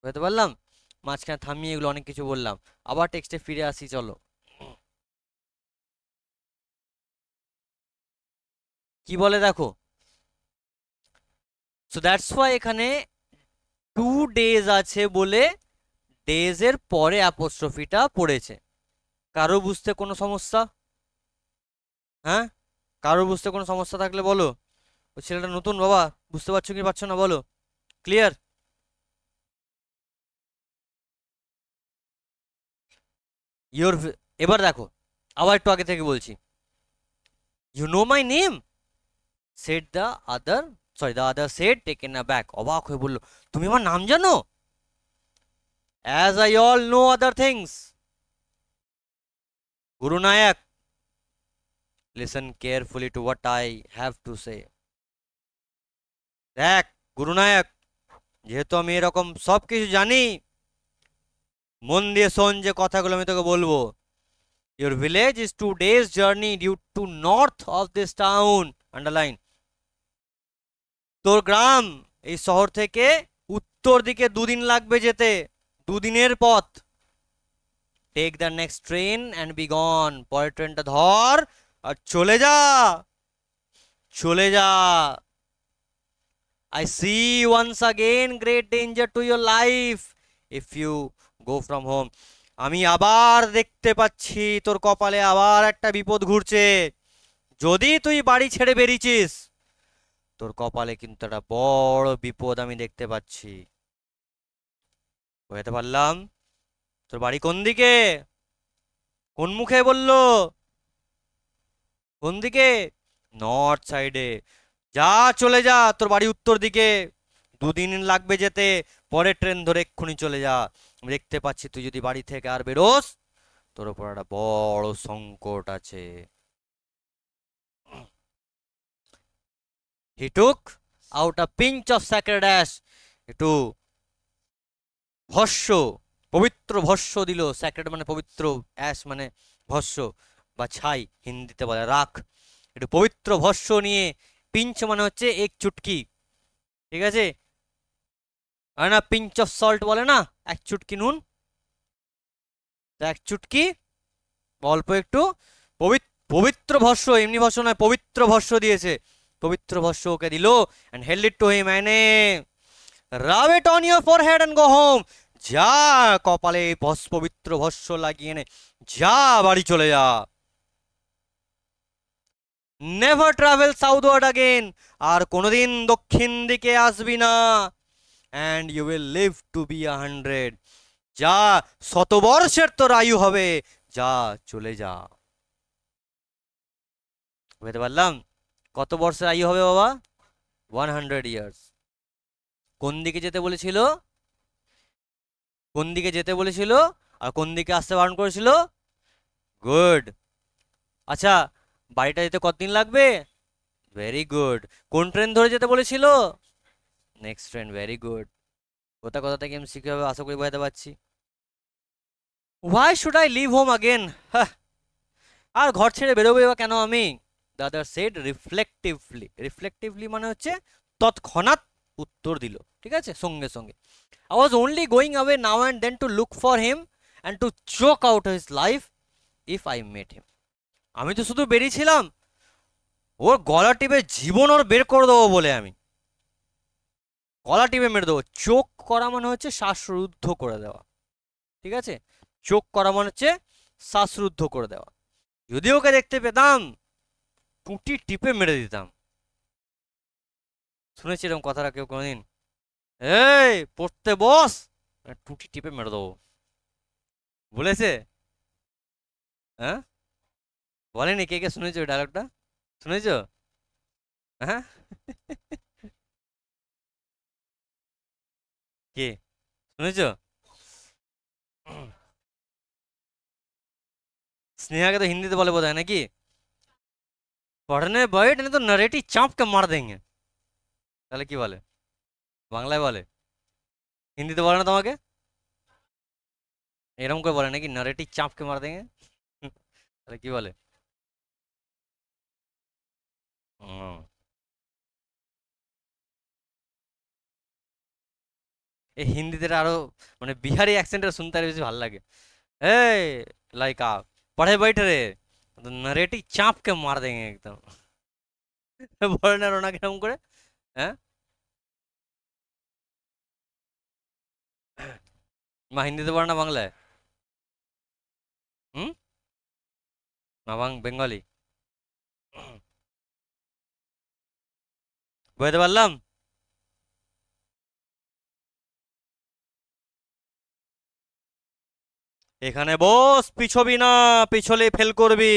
বুঝতে পারলাম? মাঝখানে থামিয়ে এগুলো অনেক কিছু বললাম, আবার টেক্সটে ফিরে আসি চলো। কি বলে দেখো, সো দ্যাটস ওয়াই এখানে 2 days আছে বলে ডেজ এর পরে অ্যাপোস্ট্রফিটা পড়েছে। কারো বুঝতে কোনো সমস্যা? হ্যাঁ, কারো বুঝতে কোনো সমস্যা থাকলে বলো, ওই ছেলেটা নতুন বাবা, বুঝতে পারছো কি পারছো না বলো, ক্লিয়ার? ইয়োর, এবার দেখো, আবার একটু আগে থেকে বলছি, you know my name, said the other, sorry the other said taken aback, অবাক হয়ে বললো, তুমি আমার নাম জানো? As I all know other things, Guru Nayak, listen carefully to what I have to say. দেখ গুরুনায়ক, যেহেতু আমি এরকম সব কিছু জানি, মন দিয়ে শোন যে কথাগুলো আমি তোকে বলবো। Your village is 2 days journey due to north of this town, underline, তোর গ্রাম এই শহর থেকে উত্তর দিকে 2 দিন লাগবে যেতে, 2 দিনের পথ। Take the next train and be gone, পরের ট্রেনটা ধর আর চলে যা, চলে যা। I see once again great danger to your life if you go from home. আমি আবার দেখতে পাচ্ছি তোর কপালে আবার একটা বিপদ ঘুরছে, যদি তুই বাড়ি ছেড়ে বেরিয়েছিস তোর কপালে কিন্তু একটা বড় বিপদ আমি দেখতে পাচ্ছি। বুঝতে পারলাম? তোর বাড়ি কোন দিকে, কোন মুখে বললো, কোন দিকে? নর্থ সাইডে, যা চলে যা, তোর বাড়ি উত্তর দিকে, 2 দিন লাগবে যেতে, পরে ট্রেন ধরে এক্ষুনি চলে যা। আমি দেখতে পাচ্ছি তুই যদি বাড়ি থেকে আর বেরোস তোর উপর একটা বড় সংকট আছে। He took out a pinch of sacred ash, একটু ভস্য, পবিত্র ভস্য দিল, স্যাক্রেড মানে পবিত্র, অ্যাশ মানে ভস্য বা ছাই, হিন্দিতে বলে রাখ, একটু পবিত্র ভস্য নিয়ে, পিঞ্চ মানে হচ্ছে এক চুটকি, ঠিক আছে? আর না পিঞ্চ অফ সল্ট বলে না, এক চুটকি নুন, তো এক চুটকি অল্প একটু পবিত্র ভস্য, এমনি ভস্য নয়, পবিত্র ভস্য দিয়েছে, পবিত্র ভস্য ওকে দিল, and held it to him and rub it on your forehead and go home. যা কপালে পবিত্র ভস্য লাগিয়ে নে, যা বাড়ি চলে যা, নেভার ট্রাভেল সাউথওয়ার্ড অ্যাগেন, আর কোনোদিন দক্ষিণ দিকে আসবি না, and you will live to be 100, যা 100 বর্ষের তোর আয়ু হবে, যা চলে যা। বুঝতে পারলাম? কত বর্ষের আয়ু হবে বাবা? 100 years। কোন দিকে যেতে বলেছিল, কোন দিকে যেতে বলেছিল, আর কোন দিকে আসতে বারণ করেছিল? গুড। আচ্ছা, বাড়িটা যেতে কতদিন লাগবে? Very good. কোন ট্রেন ধরে যেতে বলেছিল? Next train, very good. কোথা কোথা থেকে এমসিকিউ হবে আশা করি বোঝাতে পারছি। Why should I leave home again? আর ঘর ছেড়ে বেরোবে বা কেন আমি? দাদার সেড রিফ্লেক্টিভলি। রিফ্লেক্টিভলি মানে হচ্ছে তৎক্ষণাৎ উত্তর দিল, ঠিক আছে, সঙ্গে সঙ্গে। I was only going away now and then to look for him and to choke out his life if I met him. আমি তো শুধু বেরিয়েছিলাম ওর গলা টিপে জীবন ওর বের করে দেবো বলে। আমি গলা টিপে মেরে দেবো। চোখ করা মানে হচ্ছে শ্বাসরুদ্ধ করে দেওয়া, ঠিক আছে? চোখ করা মানে হচ্ছে শ্বাসরুদ্ধ করে দেওয়া। যদি ওকে দেখতে পেতাম টুটি টিপে মেরে দিতাম। শুনেছি এরকম কথাটা কেউ কোনোদিন? এই পড়তে বস, টুটি টিপে মেরে দেবো বলেছে? হ্যাঁ, বলেনি? কে কে শুনেছো ডায়লগটা? শুনেছো? হ্যাঁ, কে শুনেছো? স্নেহাকে তো হিন্দিতে বলে বোধ হয় নাকি? পढ़ने बैठ नहीं तो नरेटी चाँप के मार देंगे। তাহলে কি বলে? বাংলায় বলে? হিন্দিতে বলে না তোমাকে? এরকম করে বলে নাকি, নারেটি চাঁপকে মার দেंगे? তাহলে কি বলে? হুম। এই হিন্দিতে আরো মানে বিহারি অ্যাকসেন্টে শুনতে আরো বেশি ভালো লাগে। এই লাইক पढ़े बैठ रे तो नरेटी चाँप के मार देंगे एकदम। বলে না রোনা কিরকম করে? হ্যাঁ, মা হিন্দিতে বলে না বাংলায়? হুম, না বেঙ্গলি? বুঝতে পারলাম। এখানে বস, পিছবি না, পিছলে ফেল করবি।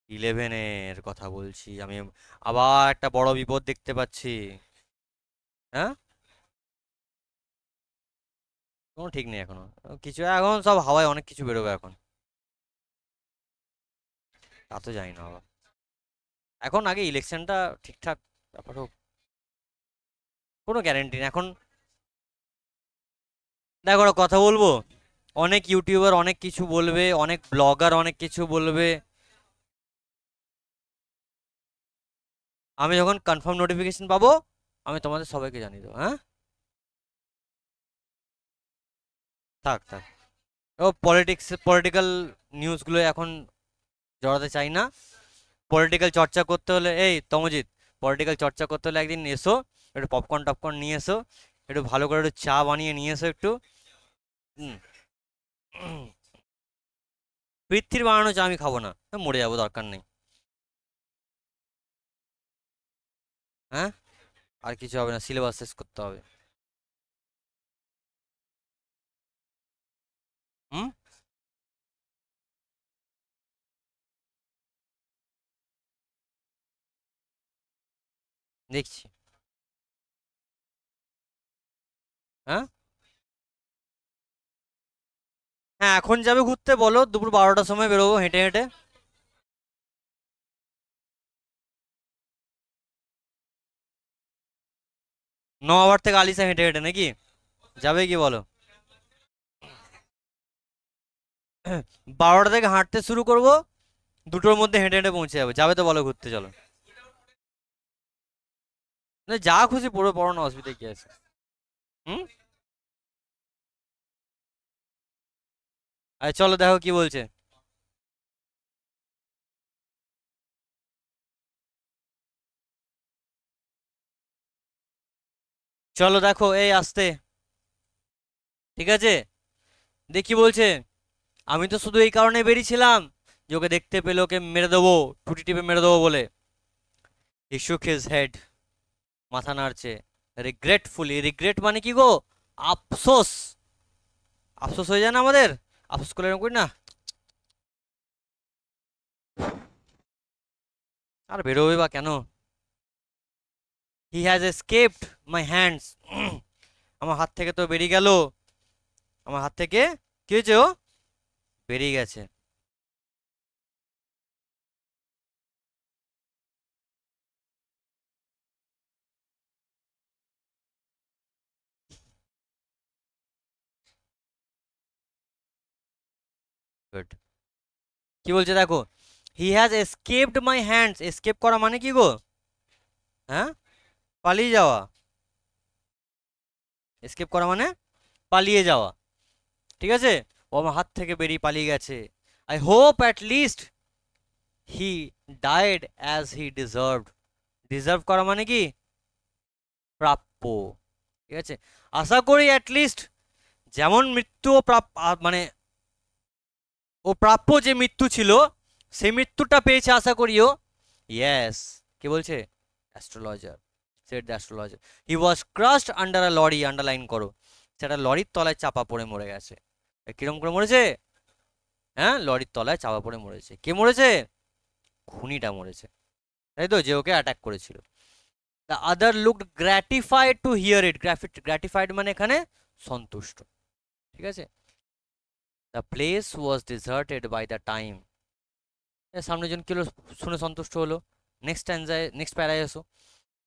ইলেভেনের কথা বলছি আমি। আবার একটা বড় বিপদ দেখতে পাচ্ছি। হ্যাঁ, কোনো ঠিক নেই এখনো। কিছু এখন সব হাওয়ায় অনেক কিছু বেরোবে এখন। তা তো জানি না বাবা। এখন আগে ইলেকশনটা ঠিকঠাক ব্যাপার হোক, কোনো গ্যারেন্টি নেই এখন। দেখো একটা কথা বলবো, অনেক ইউটিউবার অনেক কিছু বলবে, অনেক ব্লগার অনেক কিছু বলবে। আমি যখন কনফার্ম নোটিফিকেশন পাবো আমি তোমাদের সবাইকে জানিয়ে দেবো। হ্যাঁ, থাক থাক। ও পলিটিক্স, পলিটিক্যাল নিউজগুলো এখন জড়াতে চাই না। পলিটিক্যাল চর্চা করতে হলে, এই তমজিৎ, পলিটিক্যাল চর্চা করতে হলে একদিন এসো, একটু পপকর্ন টপকর্ন নিয়ে এসো, একটু ভালো করে একটু চা বানিয়ে নিয়ে এসো একটু। হুম। পৃথ্বীর বানানো চা আমি খাবো না, মরে যাবো, দরকার নেই। হ্যাঁ, আর কিছু হবে না, সিলেবাস শেষ করতে হবে। হুম, দেখছি। হ্যাঁ, হ্যাঁ, এখন যাবে ঘুরতে বলো, দুপুর 12টার সময় বেরোবো হেঁটে হেঁটে। নওয়াবার থেকে আলিশা হেঁটে হেঁটে নাকি যাবে কি বলো? 12টা থেকে হাঁটতে শুরু করব, 2টোর মধ্যে হেঁটে হেঁটে পৌঁছে যাবে। যাবে তো বলো ঘুরতে, চলো। না, যা খুশি পড়ো, পড়ো না, অসুবিধা কি আছে? হুম, আরে চলো দেখো কি বলছে। চলো দেখো, এই আসতে, ঠিক আছে? দেখি বলছে, আমি তো শুধু এই কারণে বেরিয়েছিলাম যে ওকে দেখতে পেলে ওকে মেরে দেবো, টুটি টিপে মেরে দেবো বলে। হি শুক হিজ হেড, মাথা নাড়ছে রিগ্রেটফুলি। রিগ্রেট মানে কি গো? আফসোস। আফসোস হয়ে যায় না আমাদের? আফসোস করলে এরকম করি না? আর বেরোবে বা কেন? He has escaped my hands, আমার হাত থেকে তো বেরিয়ে গেল, আমার হাত থেকে কি হয়েছে, ও বেরিয়ে গেছে। গুড। কি বলছে দেখো, he has escaped my hands, escape করা মানে কি গো? হ্যাঁ, পালিয়ে যাওয়া। এসকেপ করা মানে পালিয়ে যাওয়া, ঠিক আছে? ও আমার হাত থেকে বেরিয়ে পালিয়ে গেছে। I hope at least he died as he deserved. Deserve করা মানে কি? প্রাপ্য, ঠিক আছে? আশা করি অ্যাট লিস্ট যেমন মৃত্যু ও মানে ও প্রাপ্য যে মৃত্যু ছিল সেই মৃত্যুটা পেয়েছে আশা করিও। ইয়েস, কি বলছে astrologer, said the astrologer. He was crushed under a lorry, underline করো, সেটা লরির তলায় চাপা পড়ে মরে গেছে। কিরম করে মরেছে? হ্যাঁ, লরির তলায় চাপা পড়ে মরেছে। কে মরেছে? খুনিটা মরেছে, তাই তো, যে ওকে অ্যাটাক করেছিল। The other looked gratified to hear it, gratified মানে এখানে সন্তুষ্ট, ঠিক আছে? The place was deserted by the time, সামনে জন কি হলো, শুনে সন্তুষ্ট হলো। নেক্সট স্ট্যান্জায়, নেক্সট প্যারায় এসো।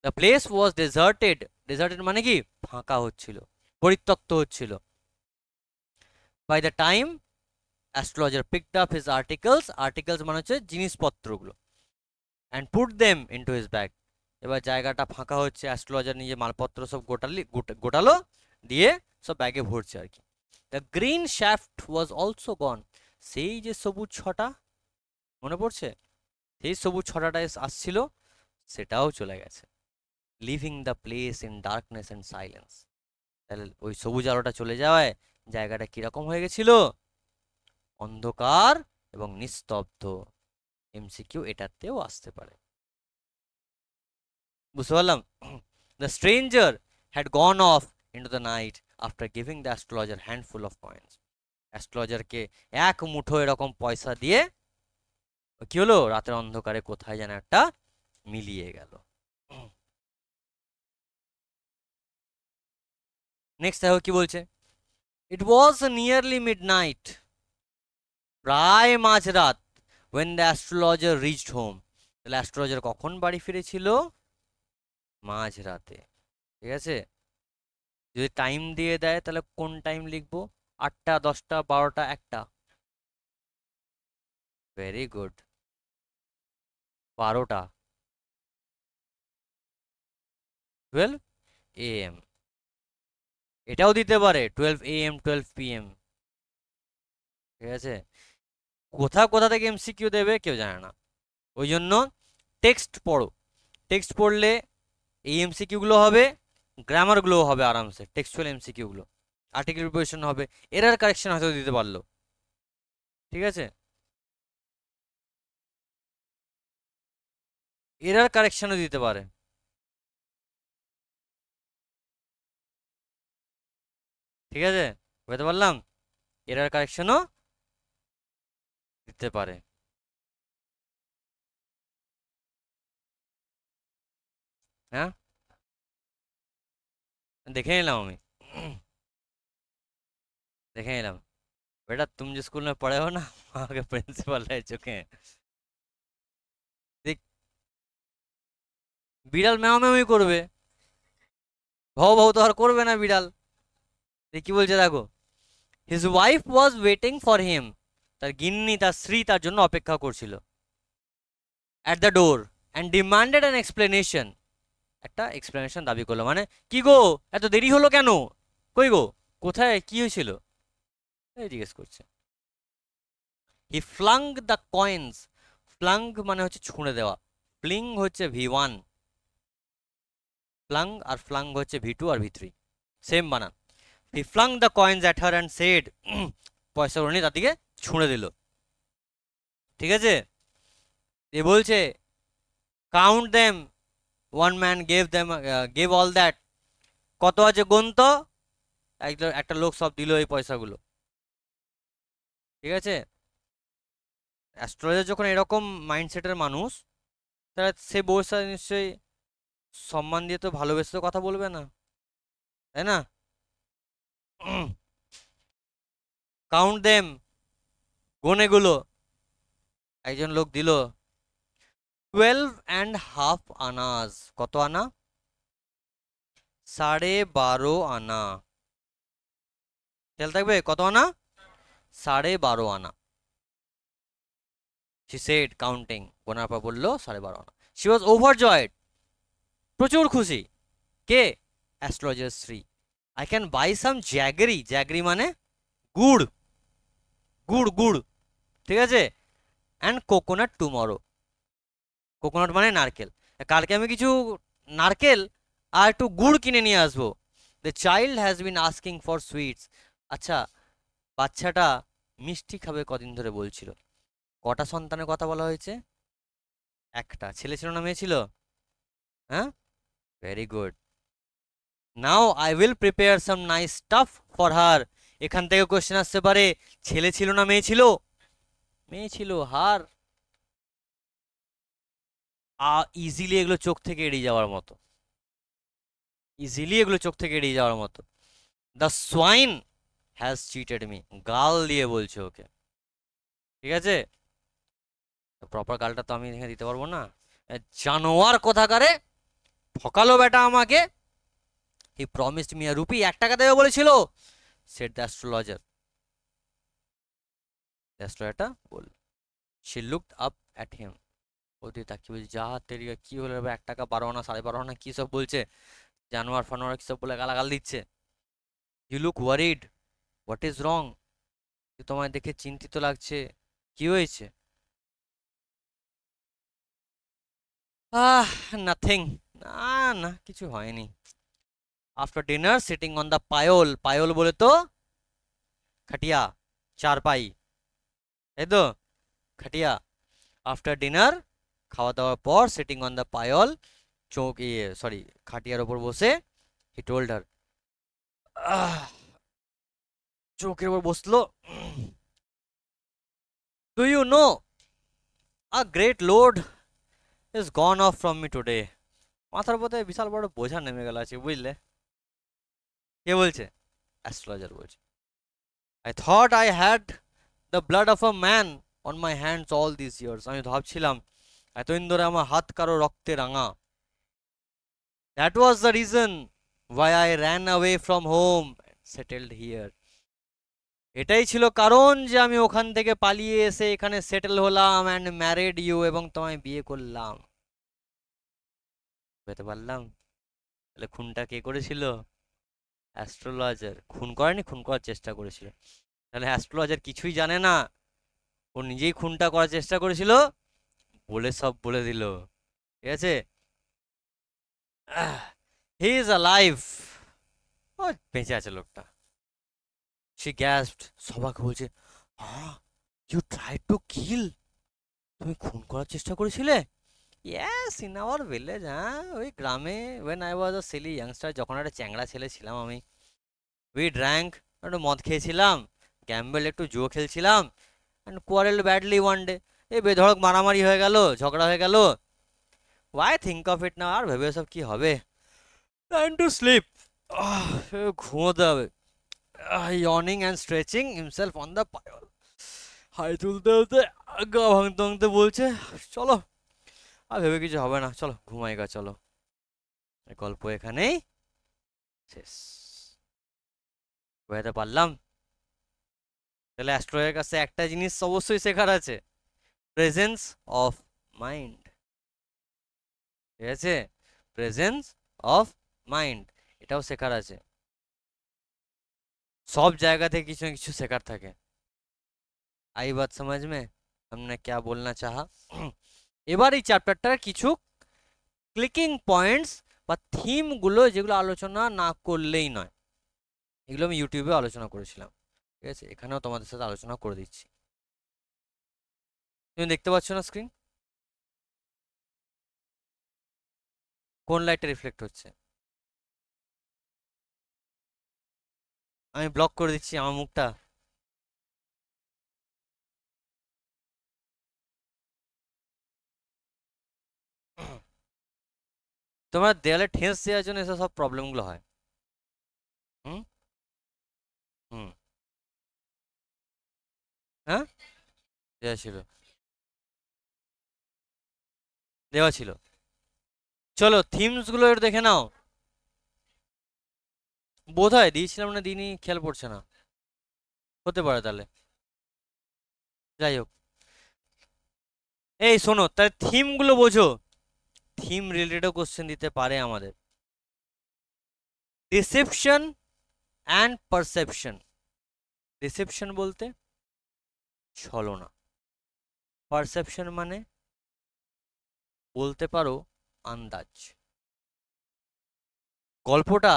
The place was deserted, deserted মানে কি? ফাঁকা হচ্ছিল, পরিত্যক্ত হচ্ছিল। By the time astrologer picked up his articles, articles মানে হচ্ছে জিনিসপত্রগুলো, and put them into his bag. এবার জায়গাটা ফাঁকা হচ্ছে, অ্যাস্ট্রোলজার নিজে মালপত্র সব গোটালো, দিয়ে সব ব্যাগে ভরছে আর কি। The green shaft was also gone, সেই যে সবুজ ছটা মনে পড়ছে, সেই সবুজ ছটাটা আসছিল, সেটাও চলে গেছে। Living the place in darkness and silence, তাহলে ওই সবুজ আলোটা চলে যাওয়ায় জায়গাটা কিরকম হয়ে গেছিল? অন্ধকার এবং নিস্তব্ধ। এমসিকিউ এটাতেও আসতে পারে, বুঝতে পারলাম? The stranger had gone off into the night after giving the astrologer handful of coins, অ্যাস্ট্রোলজারকে এক মুঠো এরকম পয়সা দিয়ে কি হলো, রাতের অন্ধকারে কোথায় যেন একটা মিলিয়ে গেল। নেক্সট দেখো কি বলছে, ইট ওয়াজ নিয়ারলি মিড নাইট, প্রায় মাঝরাত, when the astrologer reached home, তাহলে অ্যাস্ট্রোলজার কখন বাড়ি ফিরেছিল? মাঝরাতে, ঠিক আছে? যদি টাইম দিয়ে দেয় তাহলে কোন টাইম লিখবো? 8টা, 10টা, 12টা, 1টা? ভেরি গুড, 12টা, 12 AM। এটাও দিতে পারে 12 AM, 12 PM, ঠিক আছে? কোথা কোথা থেকে এমসিকিউ দেবে কেউ জানে না, ওই জন্য টেক্সট পড়ো। টেক্সট পড়লে এই এমসিকিউগুলো হবে, গ্রামারগুলোও হবে আরামসে, টেক্সচুয়াল এমসিকিউগুলো, আর্টিকেল প্রিপারেশন হবে, এরার কারেকশন হয়তো দিতে পারলো, ঠিক আছে? এরার কারেকশনও দিতে পারে, ঠিক আছে? বুঝতে পারলাম, এরার কারেকশনও দিতে পারে। হ্যাঁ, দেখে নিলাম আমি, দেখে নিলাম। बेटा तुम जिस स्कूल में पढ़े हो ना वहाँ के प्रिंसिपल रह चुके हैं। देख, বিড়াল ম্যাও ম্যাওই করবে, ভাও ভাও তো আর করবে না বিড়াল। কি বলছে দেখো, his wife was waiting for him, তার গিন্নি, তার স্ত্রী তার জন্য অপেক্ষা করছিল, at the door, and demanded an explanation, একটা এক্সপ্লেনেশন দাবি করলো, মানে কি গো এত দেরি হলো কেন, কই গো, কোথায় কি হয়েছিল, এই জিজ্ঞেস করছে। হি ফ্লাং দ্য কয়েন্স, ফ্লাং মানে হচ্ছে ছুঁড়ে দেওয়া, ফ্লিং হচ্ছে V1, ফ্লাং আর ফ্লাং হচ্ছে V2 আর V3, সেম বানান। He flung the coins at her and said, পয়সাগুলো নিয়ে তার দিকে ছুঁড়ে দিল, ঠিক আছে? এ বলছে count them, one man gave them, gave all that, কত আছে গুনতো, একটা একটা লোক সব দিল এই পয়সাগুলো, ঠিক আছে? অ্যাস্ট্রোলজার যখন এরকম মাইন্ডসেটের মানুষ, তাহলে সে বউয়ের সাথে নিশ্চয়ই সম্মান দিয়ে তো ভালোবেসে তো কথা বলবে না, তাই না? কাউন্ট দেম, গোনেগুলো। একজন লোক দিল 12.5 আনাজ। কত আনা? 12.5 আনা। খেয়াল থাকবে, কত আনা? 12.5 আনা। she said counting, গোনার পর বললো 12.5 আনা। she was overjoyed, প্রচুর খুশি। কে? Astrologer Shri. I can buy some jaggery, jaggery মানে গুড়, গুড় গুড়, ঠিক আছে, অ্যান্ড কোকোনাট টুমরো। কোকোনাট মানে নারকেল। কালকে আমি কিছু নারকেল আর একটু গুড় কিনে নিয়ে আসবো। The child has been asking for sweets. আচ্ছা, বাচ্চাটা মিষ্টি খাবে কদিন ধরে বলছিল। কটা সন্তানের কথা বলা হয়েছে? একটা। ছেলে ছিল না মেয়ে ছিল? হ্যাঁ, very good. Now I will prepare some nice staff for her. এখান থেকে কোশ্চেন আসতে পারে, ছেলে ছিল না মেয়ে ছিল? মেয়ে ছিল। হার ইজিলি এগুলো চোখ থেকে এড়িয়ে যাওয়ার মতো, ইজিলি এগুলো চোখ থেকে এড়িয়ে যাওয়ার মতো। The swine has cheated me, গাল দিয়ে বলছে ওকে, ঠিক আছে? প্রপার গালটা তো আমি এখানে দিতে পারবো না। জানোয়ার কোথাকারে, ঠকালো বেটা আমাকে। হি প্রমিসড মি আ রুপি, 1 টাকা দেবে বলেছিল। সেড দ্য অ্যাস্ট্রোলজার, অ্যাস্ট্রোলজারটা বলল। She looked up at him, ওদিকে তাকিয়ে বলছে, যা তেরিয়া কি হলো রে, 1 টাকা 12 আনা 12.5 আনা কি সব বলছে, জানোয়ার ফানোয়ার কি সব বলে গালাগাল দিচ্ছে। You look worried, what is wrong? তোমায় দেখে চিন্তিত লাগছে, কি হয়েছে? নাথিং, না না কিছু হয়নি। After dinner sitting on the pyol, pyol বলে তো খাটিয়া, চারপাই, এই তো খাটিয়া। আফটার ডিনার, খাওয়া দাওয়ার পর, সিটিং অন দ্য পায়ল, চৌক ইয়ে সরি খাটিয়ার ওপর বসে, হি টোল্ড হার, চৌকের ওপর বসলো। Do you know a great load is gone off from me today. মাথার উপর থেকে বিশাল বড় বোঝা নেমে গেল আছে, বুঝলে? কে বলছে? অ্যাস্ট্রোলজার বলছে। I thought I had the blood of a man on my hands all this years. আমি ভাবছিলাম এতদিন ধরে আমার হাত কারো রক্তে রাঙা। That was the reason why I ran away from home settled here. এটাই ছিল কারণ যে আমি ওখান থেকে পালিয়ে এসে এখানে সেটেল হলাম অ্যান্ড ম্যারিড ইউ, এবং তোমায় বিয়ে করলাম। বুঝতে পারলাম। তাহলে খুনটা কে করেছিল? অ্যাস্ট্রোলজার। খুন করেনি, খুন করার চেষ্টা করেছিল। তাহলে অ্যাস্ট্রোলজার কিছুই জানে না, ও নিজেই খুনটা করার চেষ্টা করেছিল, বলে সব বলে দিল, ঠিক আছে? হি ইজ অ্যালাইভ, ও বেঁচে আছে লোকটা। সে গ্যাসড, সবাইকে বলছে, হ্যাঁ, ইউ ট্রাই টু কিল, তুমি খুন করার চেষ্টা করেছিলে? ইয়েস, ইন আওয়ার ভিলেজ, হ্যাঁ ওই গ্রামে, when I was a silly youngster, যখন একটা চ্যাংড়া ছেলে ছিলাম আমি। উই ড্র্যাঙ্ক, একটু মদ খেয়েছিলাম, গ্যাম্বেল একটু জুয়ো খেলছিলাম, and quarrel badly one day, এই বেধড়ক মারামারি হয়ে গেল, ঝগড়া হয়ে গেল। ওয়াই থিঙ্ক অফ ইট না, আর ভেবে সব কি হবে। টাইম টু স্লিপ, ঘুমোতে হবে। Yawning and stretching himself on the pyol, হাই তুলতে তুলতে গা ভাঙতে ভাঙতে বলছে, চলো আর ভেবে কিছু হবে না, চলো ঘুমাই গা, চলো। এই গল্প এখানেই শেষ। বুঝতে পারলাম। তাহলে অ্যাস্ট্রয়ের কাছে একটা জিনিস অবশ্যই শেখার আছে, প্রেজেন্স অফ মাইন্ড, ঠিক আছে? প্রেজেন্স অফ মাইন্ড, এটাও শেখার আছে। সব জায়গা থেকে কিছু না কিছু শেখার থাকে। आई बात समझ में, हमने क्या बोलना चाहा? এবার এই চ্যাপ্টারটার কিছু ক্লিকিং পয়েন্টস বা থিমগুলো যেগুলো আলোচনা না করলেই নয়, এগুলো আমি ইউটিউবে আলোচনা করেছিলাম, ঠিক আছে? এখানেও তোমাদের সাথে আলোচনা করে দিচ্ছি। তুমি দেখতে পাচ্ছ না স্ক্রিন? কোন লাইটটা রিফ্লেক্ট হচ্ছে? আমি ব্লক করে দিচ্ছি আমার মুখটা। তোমার দেয়ালে ঠেস দেওয়ার জন্য এসব সব প্রবলেমগুলো হয়। হুম হুম। হ্যাঁ, দেওয়া ছিল, দেওয়া ছিল। চলো থিমস গুলো একটু দেখে নাও। বোধ হয় দিয়েছিলাম না, দিনই খেয়াল পড়ছে না, হতে পারে তাহলে। যাই হোক, এই শোনো তাহলে থিম গুলো বোঝো। থিম রিলেটেড কোশ্চেন দিতে পারে আমাদের। Deception and perception. ডিসেপশন বলতে ছলনা, পারসেপশন মানে বলতে পারো আন্দাজ। গল্পটা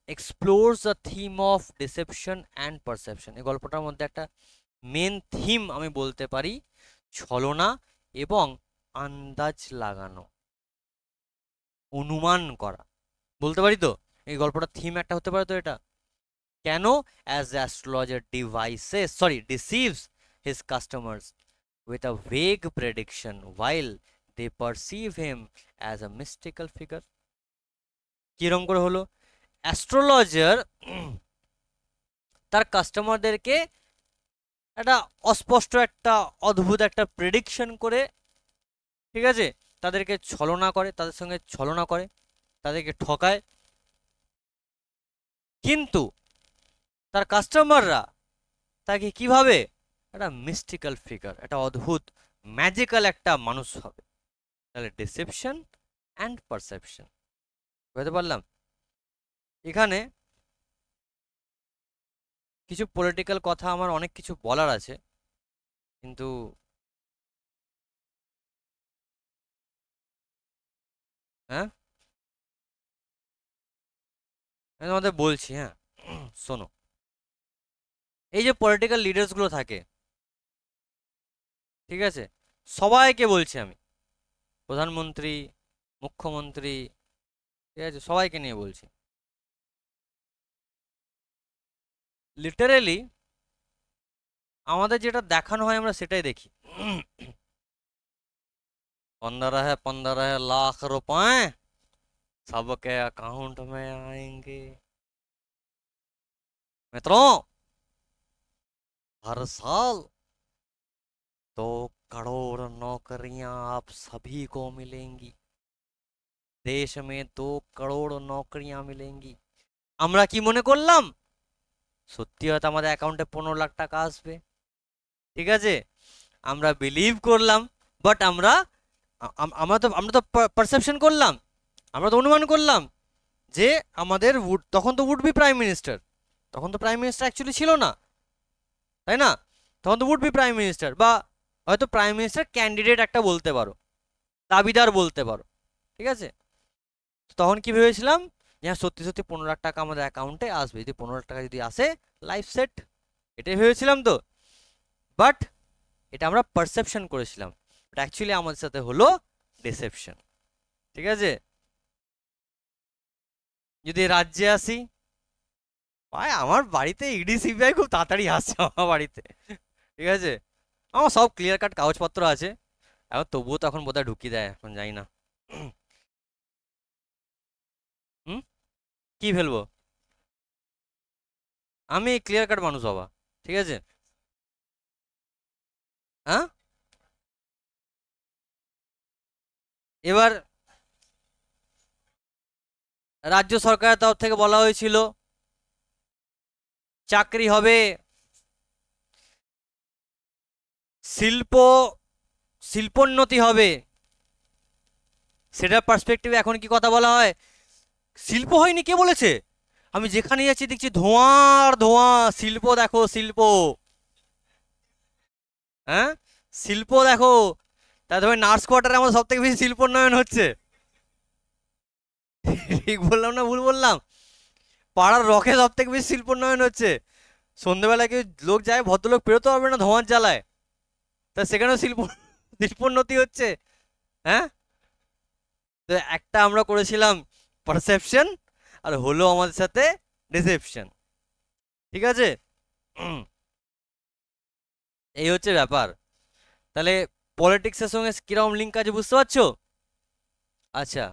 explores the theme of deception and perception. এই গল্পটার মধ্যে একটা মেন থিম আমি বলতে পারি ছলনা এবং আন্দাজ লাগানো, অনুমান করা, বলতে পারি তো। এই গল্পটার থিম একটা হতে পারে তো এটা। কেন? As the astrologer deceives his customers with a vague prediction while they perceive him as a mystical figure। কিরম করে হলো? অ্যাস্ট্রোলজার তার কাস্টমারদেরকে একটা অস্পষ্ট একটা অদ্ভুত একটা প্রেডিকশন করে, ঠিক আছে, তাদেরকে ছলনা করে, তাদের সঙ্গে ছলনা করে, তাদেরকে ঠকায়। কিন্তু তার কাস্টমাররা তাকে কিভাবে একটা মিস্টিক্যাল ফিগার, একটা অদ্ভুত ম্যাজিক্যাল একটা মানুষ হবে। তাহলে ডিসেপশন অ্যান্ড পারসেপশন, বুঝতে পারলাম। এখানে কিছু পলিটিক্যাল কথা আমার অনেক কিছু বলার আছে, কিন্তু হ্যাঁ আমি তোমাদের বলছি, হ্যাঁ শোনো। এই যে পলিটিক্যাল লিডার্সগুলো থাকে, ঠিক আছে, সবাইকে বলছি আমি, প্রধানমন্ত্রী, মুখ্যমন্ত্রী, ঠিক আছে, সবাইকে নিয়ে বলছি। লিটারেলি আমাদের যেটা দেখানো হয় আমরা সেটাই দেখি। 15 रुपए सबके अकाउंट में आएंगे। मित्रों, हर साल 2 करोड़ नौकरियां आप सभी को मिलेंगी। देश में 2 करोड़ नौकरियां मिलेंगी। আমরা কি মনে করলাম সত্যি হয়তো আমাদের অ্যাকাউন্টে 15 লাখ টাকা আসবে, ঠিক আছে, আমরা বিলিভ করলাম। বাট আমরা তো পারসেপশন করলাম, আমরা তো অনুমান করলাম যে আমাদের তখন তো উড বি প্রাইম মিনিস্টার, তখন তো প্রাইম মিনিস্টার অ্যাকচুয়ালি ছিল না, তাই না? তখন তো উড বি প্রাইম মিনিস্টার, বা হয়তো প্রাইম মিনিস্টার ক্যান্ডিডেট একটা বলতে পারো, দাবিদার বলতে পারো, ঠিক আছে। তখন কি ভেবেছিলাম যে হ্যাঁ সত্যি সত্যি 15 লাখ টাকা আমাদের অ্যাকাউন্টে আসবে, যদি 15 লাখ টাকা যদি আসে লাইফ সেট, এটাই ভেবেছিলাম তো। বাট এটা আমরা পারসেপশন করেছিলাম, বাট অ্যাকচুয়ালি আমাদের সাথে হলো ডিসেপশন, ঠিক আছে। যদি রাজ্যে আসি, ভাই আমার বাড়িতে ইডি সিবিআই খুব তাড়াতাড়ি আসছে আমার বাড়িতে, ঠিক আছে, আমার সব ক্লিয়ার কাট কাগজপত্র আছে। এখন তবুও তো এখন বোধহয় ঢুকিয়ে দেয়, এখন যাই না। হুম, কি ফেলবো? আমি ক্লিয়ার কাট মানুষ বাবা, ঠিক আছে। হ্যাঁ, এবার রাজ্য সরকারের তরফ থেকে বলা হয়েছিল চাকরি হবে, শিল্প শিল্পোন্নতি হবে। সেটার পার্সপেক্টিভে এখন কি কথা বলা হয়? শিল্প হয়নি, কে বলেছে? আমি যেখানে যাচ্ছি দেখছি ধোঁয়ার ধোঁয়া, শিল্প দেখো শিল্প। হ্যাঁ, শিল্প দেখো। তা তুমি নার্স কোয়ার্টারে আমার সব থেকে বেশি শিল্পোন্নয়ন হচ্ছে। ঠিক বললাম না ভুল বললাম? পাড়ার রকে সব থেকে বেশি শিল্পোন্নয়ন হচ্ছে। সন্ধ্যেবেলা কেউ লোক যায়, ভদ্রলোক পেরোতে পারবে না ধোঁয়ার জ্বালায়, তা সেখানেও শিল্পোন্নতি হচ্ছে। হ্যাঁ, তো একটা আমরা করেছিলাম পারসেপশন, আর হলো আমাদের সাথে ডিসেপশন, ঠিক আছে। এই হচ্ছে ব্যাপার। তাহলে পলিটিক্সের সঙ্গে কিরকম লিঙ্ক আছে বুঝতে পারছো? আচ্ছা,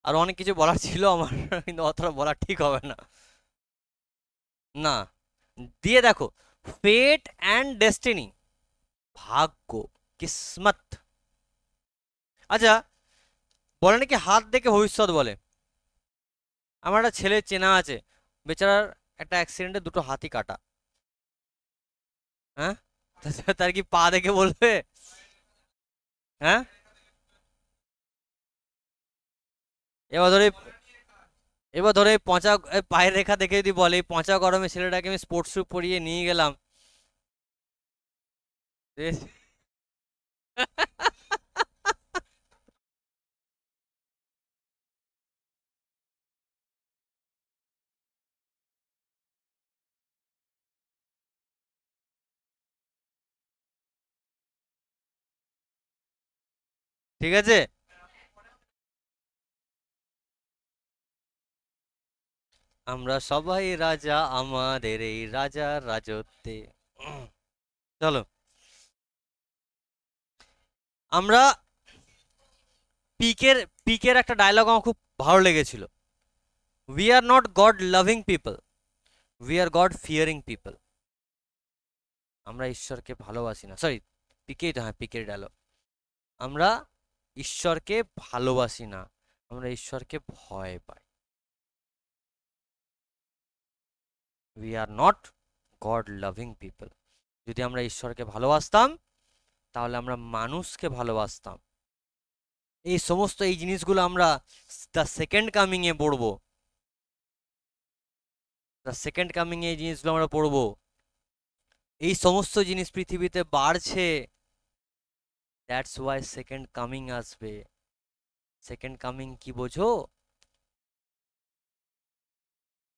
আর অনেক কিছু বলার ছিল আমার, কিন্তু অতটা বলা ঠিক হবে না। না, দিয়ে দেখো, ফেট অ্যান্ড ডেস্টিনি, ভাগ্য, কিসমত। আচ্ছা, বলে নাকি হাত দেখে ভবিষ্যৎ বলে। আমার একটা ছেলে চেনা আছে, বেচারার একটা অ্যাক্সিডেন্টে দুটো হাতই কাটা। হ্যাঁ, তার কি পা দেখে বলবে? হ্যাঁ, এবার ধরে এবার ধরে এই পচা পায়ের রেখা দেখে যদি বলে এই পচা গরমে ছেলেটাকে আমি স্পোর্টস শ্যু পরিয়ে নিয়ে গেলাম, এ- ঠিক আছে। আমরা সবাই রাজা আমাদের এই রাজার রাজত্বে। উম, চলো, আমরা পিকের পিকের একটা ডায়লগ আমার খুব ভালো লেগেছিল, we are not God loving people, we are god fearing people. আমরা ঈশ্বরকে ভালোবাসি না, সরি, পিকেই তো, হ্যাঁ পিকের ডায়লগ। আমরা ঈশ্বরকে ভালোবাসি না, আমরা ঈশ্বরকে ভয় পাই। We are not God loving people. যদি আমরা ঈশ্বরকে ভালোবাসতাম, তাহলে আমরা মানুষকে ভালোবাসতাম। এই সমস্ত এই জিনিসগুলো আমরা দ্য সেকেন্ড কামিং এ পড়বো, দ্য সেকেন্ড কামিং এ এই জিনিসগুলো আমরা পড়বো। এই সমস্ত জিনিস পৃথিবীতে বাড়ছে, দ্যাটস ওয়াই সেকেন্ড কামিং আসবে। সেকেন্ড কামিং কি বোঝো?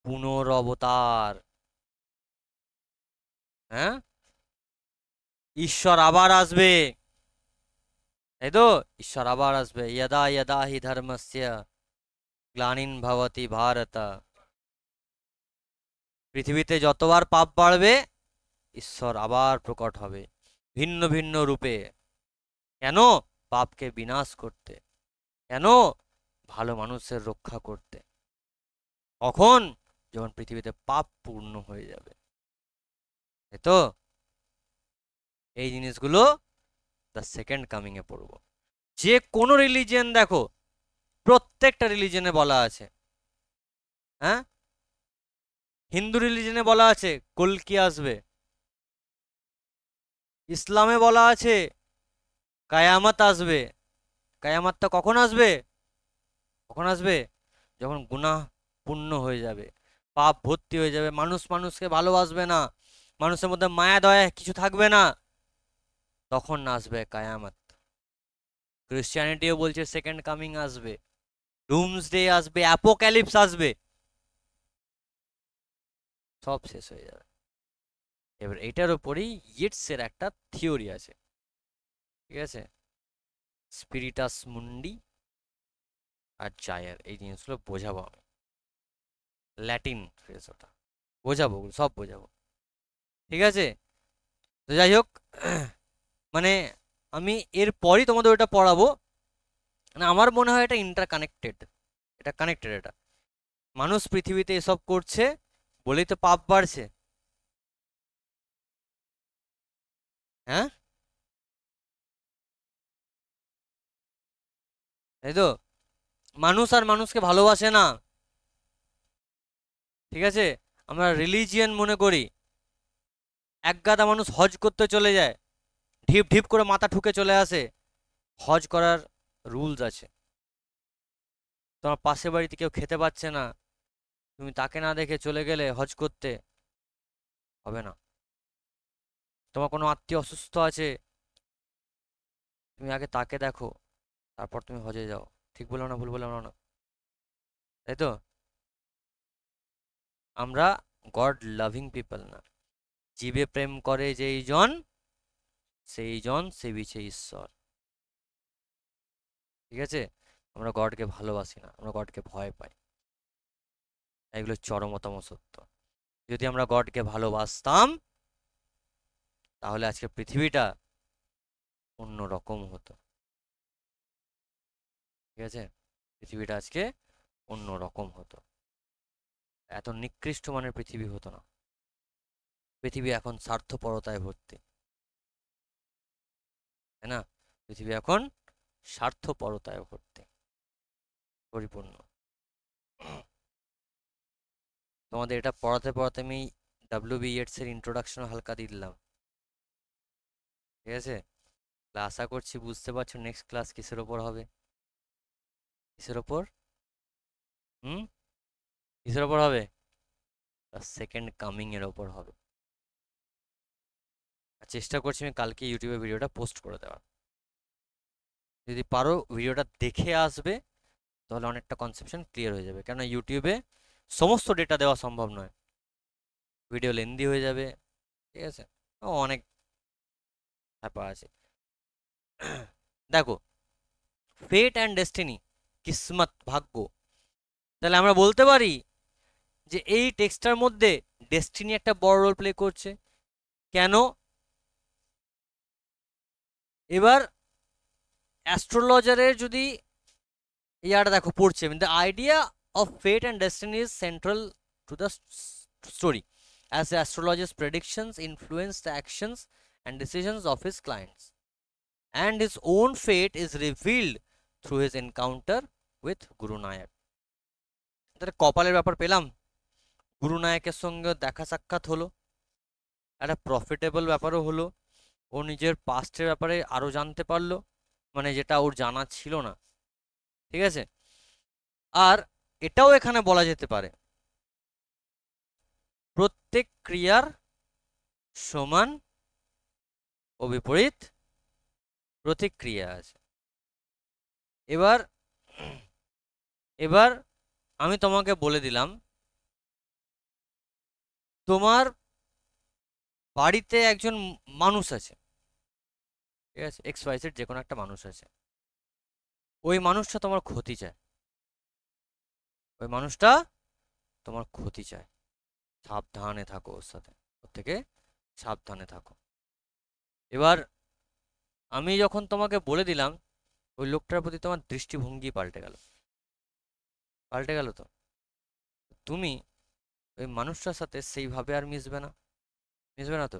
পুনরবতার। হ্যাঁ, ঈশ্বর আবার আসবে, তাই তো? ঈশ্বর আবার আসবে, যদা যদা হি ধর্মস্য গ্লানিন ভবতি ভারত। পৃথিবীতে যতবার পাপ বাড়বে, ঈশ্বর আবার প্রকট হবে ভিন্ন ভিন্ন রূপে। কেন? পাপকে বিনাশ করতে। কেন? ভালো মানুষের রক্ষা করতে। কখন? যখন পৃথিবীতে পাপ পূর্ণ হয়ে যাবে, তাই তো? এই জিনিসগুলো দ্য সেকেন্ড কামিং এ পড়বো। যে কোনো রিলিজিয়ন দেখো, প্রত্যেকটা রিলিজনে বলা আছে। হ্যাঁ, হিন্দু রিলিজনে বলা আছে কল্কি আসবে, ইসলামে বলা আছে কায়ামত আসবে। কায়ামতটা কখন আসবে? কখন আসবে? যখন গুনাহ পূর্ণ হয়ে যাবে, পাপ ভর্তি হয়ে যাবে, মানুষ মানুষকে ভালোবাসবে না, মানুষের মধ্যে মায়া দয়া কিছু থাকবে না, তখন আসবে কায়ামত। ক্রিশ্চিয়ানিটিও বলছে সেকেন্ড কামিং আসবে, ডুমসডে আসবে, অ্যাপোক্যালিপস আসবে, সব শেষ হয়ে যাবে। এবার এটার উপরেই ইয়েটসের একটা থিওরি আছে, ঠিক আছে? স্পিরিটাস মুন্ডি আর জায়ার, এই জিনিসগুলো বোঝাবো আমি, ল্যাটিন ফ্রেজ ওটা, বোঝাবো, ওগুলো সব বোঝাবো। ঠিক আছে, তো যাই হোক, মানে আমি এরপরই তোমাদের ওটা পড়াবো। মানে আমার মনে হয় এটা ইন্টারকানেক্টেড, এটা কানেক্টেড, এটা মানুষ পৃথিবীতে এসব করছে বলেই তো পাপ বাড়ছে। হ্যাঁ, তাই তো? মানুষ আর মানুষকে ভালোবাসে না, ঠিক আছে? আমরা রিলিজিয়ান মনে করি। এক গাদা মানুষ হজ করতে চলে যায়, ঢিপ ঢিপ করে মাথা ঠুকে চলে আসে। হজ করার রুলস আছে। তোমার পাশের বাড়িতে কেউ খেতে পাচ্ছে না, তুমি তাকে না দেখে চলে গেলে হজ করতে, হবে না। তোমার কোনো আত্মীয় অসুস্থ আছে, তুমি আগে তাকে দেখো, তারপর তুমি হজে যাও। ঠিক বললাম না, ভুল বললাম না? তাই তো? আমরা গড লাভিং পিপল না। জীবে প্রেম করে যেই জন, সেই জন সেবিছে ঈশ্বর। ঠিক আছে, আমরা গডকে ভালোবাসি না, আমরা গডকে ভয় পাই। এগুলো চরমতম সত্য। যদি আমরা গডকে ভালোবাসতাম, তাহলে আজকে পৃথিবীটা অন্য রকম হতো। ঠিক আছে, পৃথিবীটা আজকে অন্য রকম হতো, এত নিকৃষ্ট মানের পৃথিবী হতো না। পৃথিবী এখন স্বার্থপরতায় ভর্তি, তাই না? পৃথিবী এখন স্বার্থপরতায় ভর্তি, পরিপূর্ণ। তোমাদের এটা পড়াতে পড়াতে আমি ডাব্লিউবি ইয়েটস এর ইন্ট্রোডাকশন হালকা দিয়ে দিলাম, ঠিক আছে? তাহলে আশা করছি বুঝতে পারছো নেক্সট ক্লাস কিসের ওপর হবে। কিসের ওপর? হুম, কিসের ওপর হবে? সেকেন্ড কামিং এর ওপর হবে। আর চেষ্টা করছি আমি কালকে ইউটিউবে ভিডিওটা পোস্ট করে দেওয়ার। যদি পারো ভিডিওটা দেখে আসবে, তাহলে অনেকটা কনসেপশন ক্লিয়ার হয়ে যাবে, কেননা ইউটিউবে সমস্ত ডেটা দেওয়া সম্ভব নয়, ভিডিও লেন্দি হয়ে যাবে, ঠিক আছে? অনেক ব্যাপার আছে। দেখো, ফেট অ্যান্ড ডেস্টিনি, কিসমত, ভাগ্য, তাহলে আমরা বলতে পারি যে এই টেক্সটটার মধ্যে ডেস্টিনি একটা বড় রোল প্লে করছে। কেন? এবার অ্যাস্ট্রোলজারের যদি ইয়াটা দেখো পড়ছে, the idea of fate and destiny is central to the story, as the astrologer's predictions influence the actions and decisions of his clients, and his own fate is revealed through his encounter with Guru Nayak. তাহলে কপালের ব্যাপার পেলাম, গুরু নায়কের সঙ্গে দেখা সাক্ষাৎ হলো, একটা প্রফিটেবল ব্যাপারও হলো, ও নিজের পাস্টের ব্যাপারে আরো জানতে পারলো, মানে যেটা ওর জানা ছিল না, ঠিক আছে? আর এটাও এখানে বলা যেতে পারে, প্রত্যেক ক্রিয়ার সমান ও বিপরীত প্রতিক্রিয়া আছে। এবার এবার আমি তোমাকে বলে দিলাম, তোমার বাড়িতে একজন মানুষ আছে, ঠিক আছে? এক্স ওয়াই জেড যে কোনো একটা মানুষ আছে, ওই মানুষটা তোমার ক্ষতি চায়, ওই মানুষটা তোমার ক্ষতি চায়, সাবধানে থাকো ওর সাথে, ওর থেকে সাবধানে থাকো। এবার আমি যখন তোমাকে বলে দিলাম, ওই লোকটার প্রতি তোমার দৃষ্টিভঙ্গি পাল্টে গেল, পাল্টে গেল তো তুমি ওই মানুষটার সাথে সেইভাবে আর মিশবে না, মিশবে না তো,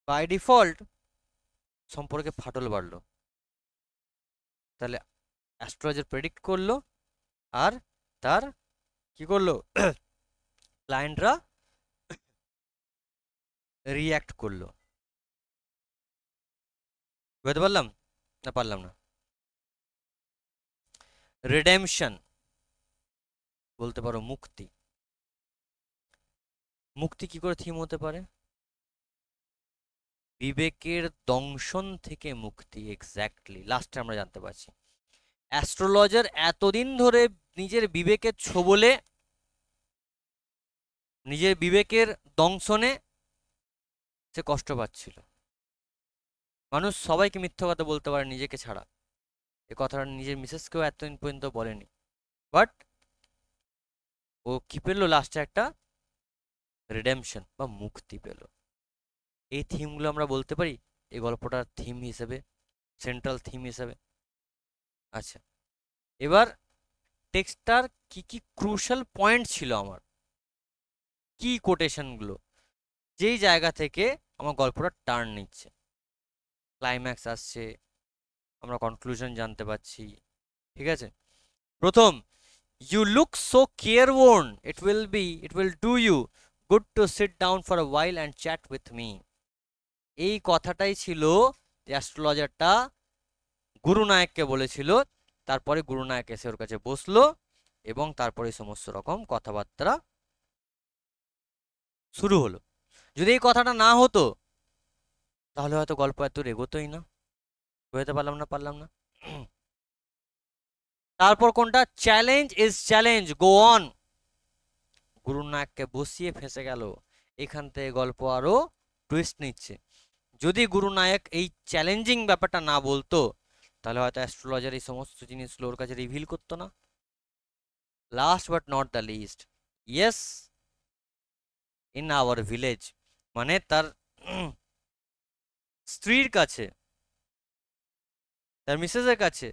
বাই ডিফল্ট সম্পর্কে ফাটল বাড়লো। তাহলে অ্যাস্ট্রোলজার প্রেডিক্ট করলো, আর তার কি করলো, ক্লায়েন্টরা রিয়্যাক্ট করলো। বুঝতে পারলাম না পারলাম না? রিডেমশন বলতে পারো, মুক্তি। মুক্তি কি করে থিম হতে পারে? বিবেকের দংশন থেকে মুক্তি, এক্স্যাক্টলি লাস্টে আমরা জানতে পারছি অ্যাস্ট্রোলজার এতদিন ধরে নিজের বিবেকের ছোবলে, নিজের বিবেকের দংশনে সে কষ্ট পাচ্ছিল। মানুষ সবাইকে মিথ্যা কথা বলতে পারে নিজেকে ছাড়া, এ কথাটা নিজের মিসেসকেও এতদিন পর্যন্ত বলেনি, বাট ও কি পেলো লাস্টে? একটা রিডেমশন বা মুক্তি পেল। এই থিমগুলো আমরা বলতে পারি এই গল্পটার থিম হিসেবে, সেন্ট্রাল থিম হিসেবে। আচ্ছা, এবার টেক্সটটার কি কি ক্রুশাল পয়েন্ট ছিল আমার, কি কোটেশনগুলো, যেই জায়গা থেকে আমার গল্পটা টার্ন নিচ্ছে, ক্লাইম্যাক্স আসছে, আমরা কনক্লুশন জানতে পারছি, ঠিক আছে? প্রথম, you look so careworn, it will do you good to sit down for a while and chat with me. এই কথাটাই ছিল অ্যাস্ট্রোলজারটা গুরু নায়ককে বলেছিল। তারপরে গুরু নায়ক এসে ওর কাছে বসলো, এবং তারপরে সমস্ত রকম কথাবার্তা শুরু হলো। যদি এই কথাটা না হতো, তাহলে হয়তো গল্প এত এগোতোই না। বুঝতে পারলাম না পারলাম না? তারপর কোনটা? Challenge is challenge, go on. গুরু নায়ককে বসিয়ে ফেঁসে গেল, এখান থেকে গল্প আরো টুইস্ট নিচ্ছে। যদি গুরু নায়ক এই চ্যালেঞ্জিং ব্যাপারটা না বলতো, তাহলে হয়তো অ্যাস্ট্রোলজার এই সমস্ত জিনিসগুলো ওর কাছে রিভিল করতো না। Last but not the least, yes, in our village, মানে তার স্ত্রীর কাছে, তার মিসেসের কাছে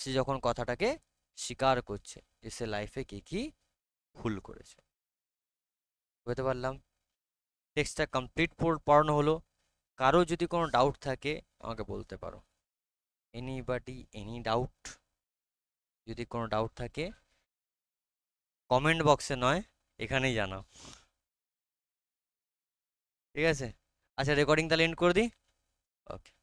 সে যখন কথাটাকে স্বীকার করছে যে সে লাইফে কি কি ভুল করেছে। বুঝতে পারলাম। টেক্সটটা কমপ্লিট পড়ানো হলো। কারো যদি কোনো ডাউট থাকে আমাকে বলতে পারো। Anybody any doubt? যদি কোনো ডাউট থাকে কমেন্ট বক্সে নয়, এখানেই জানাও। ঠিক আছে, আচ্ছা রেকর্ডিং তাহলে এন্ড করে দিই। ওকে।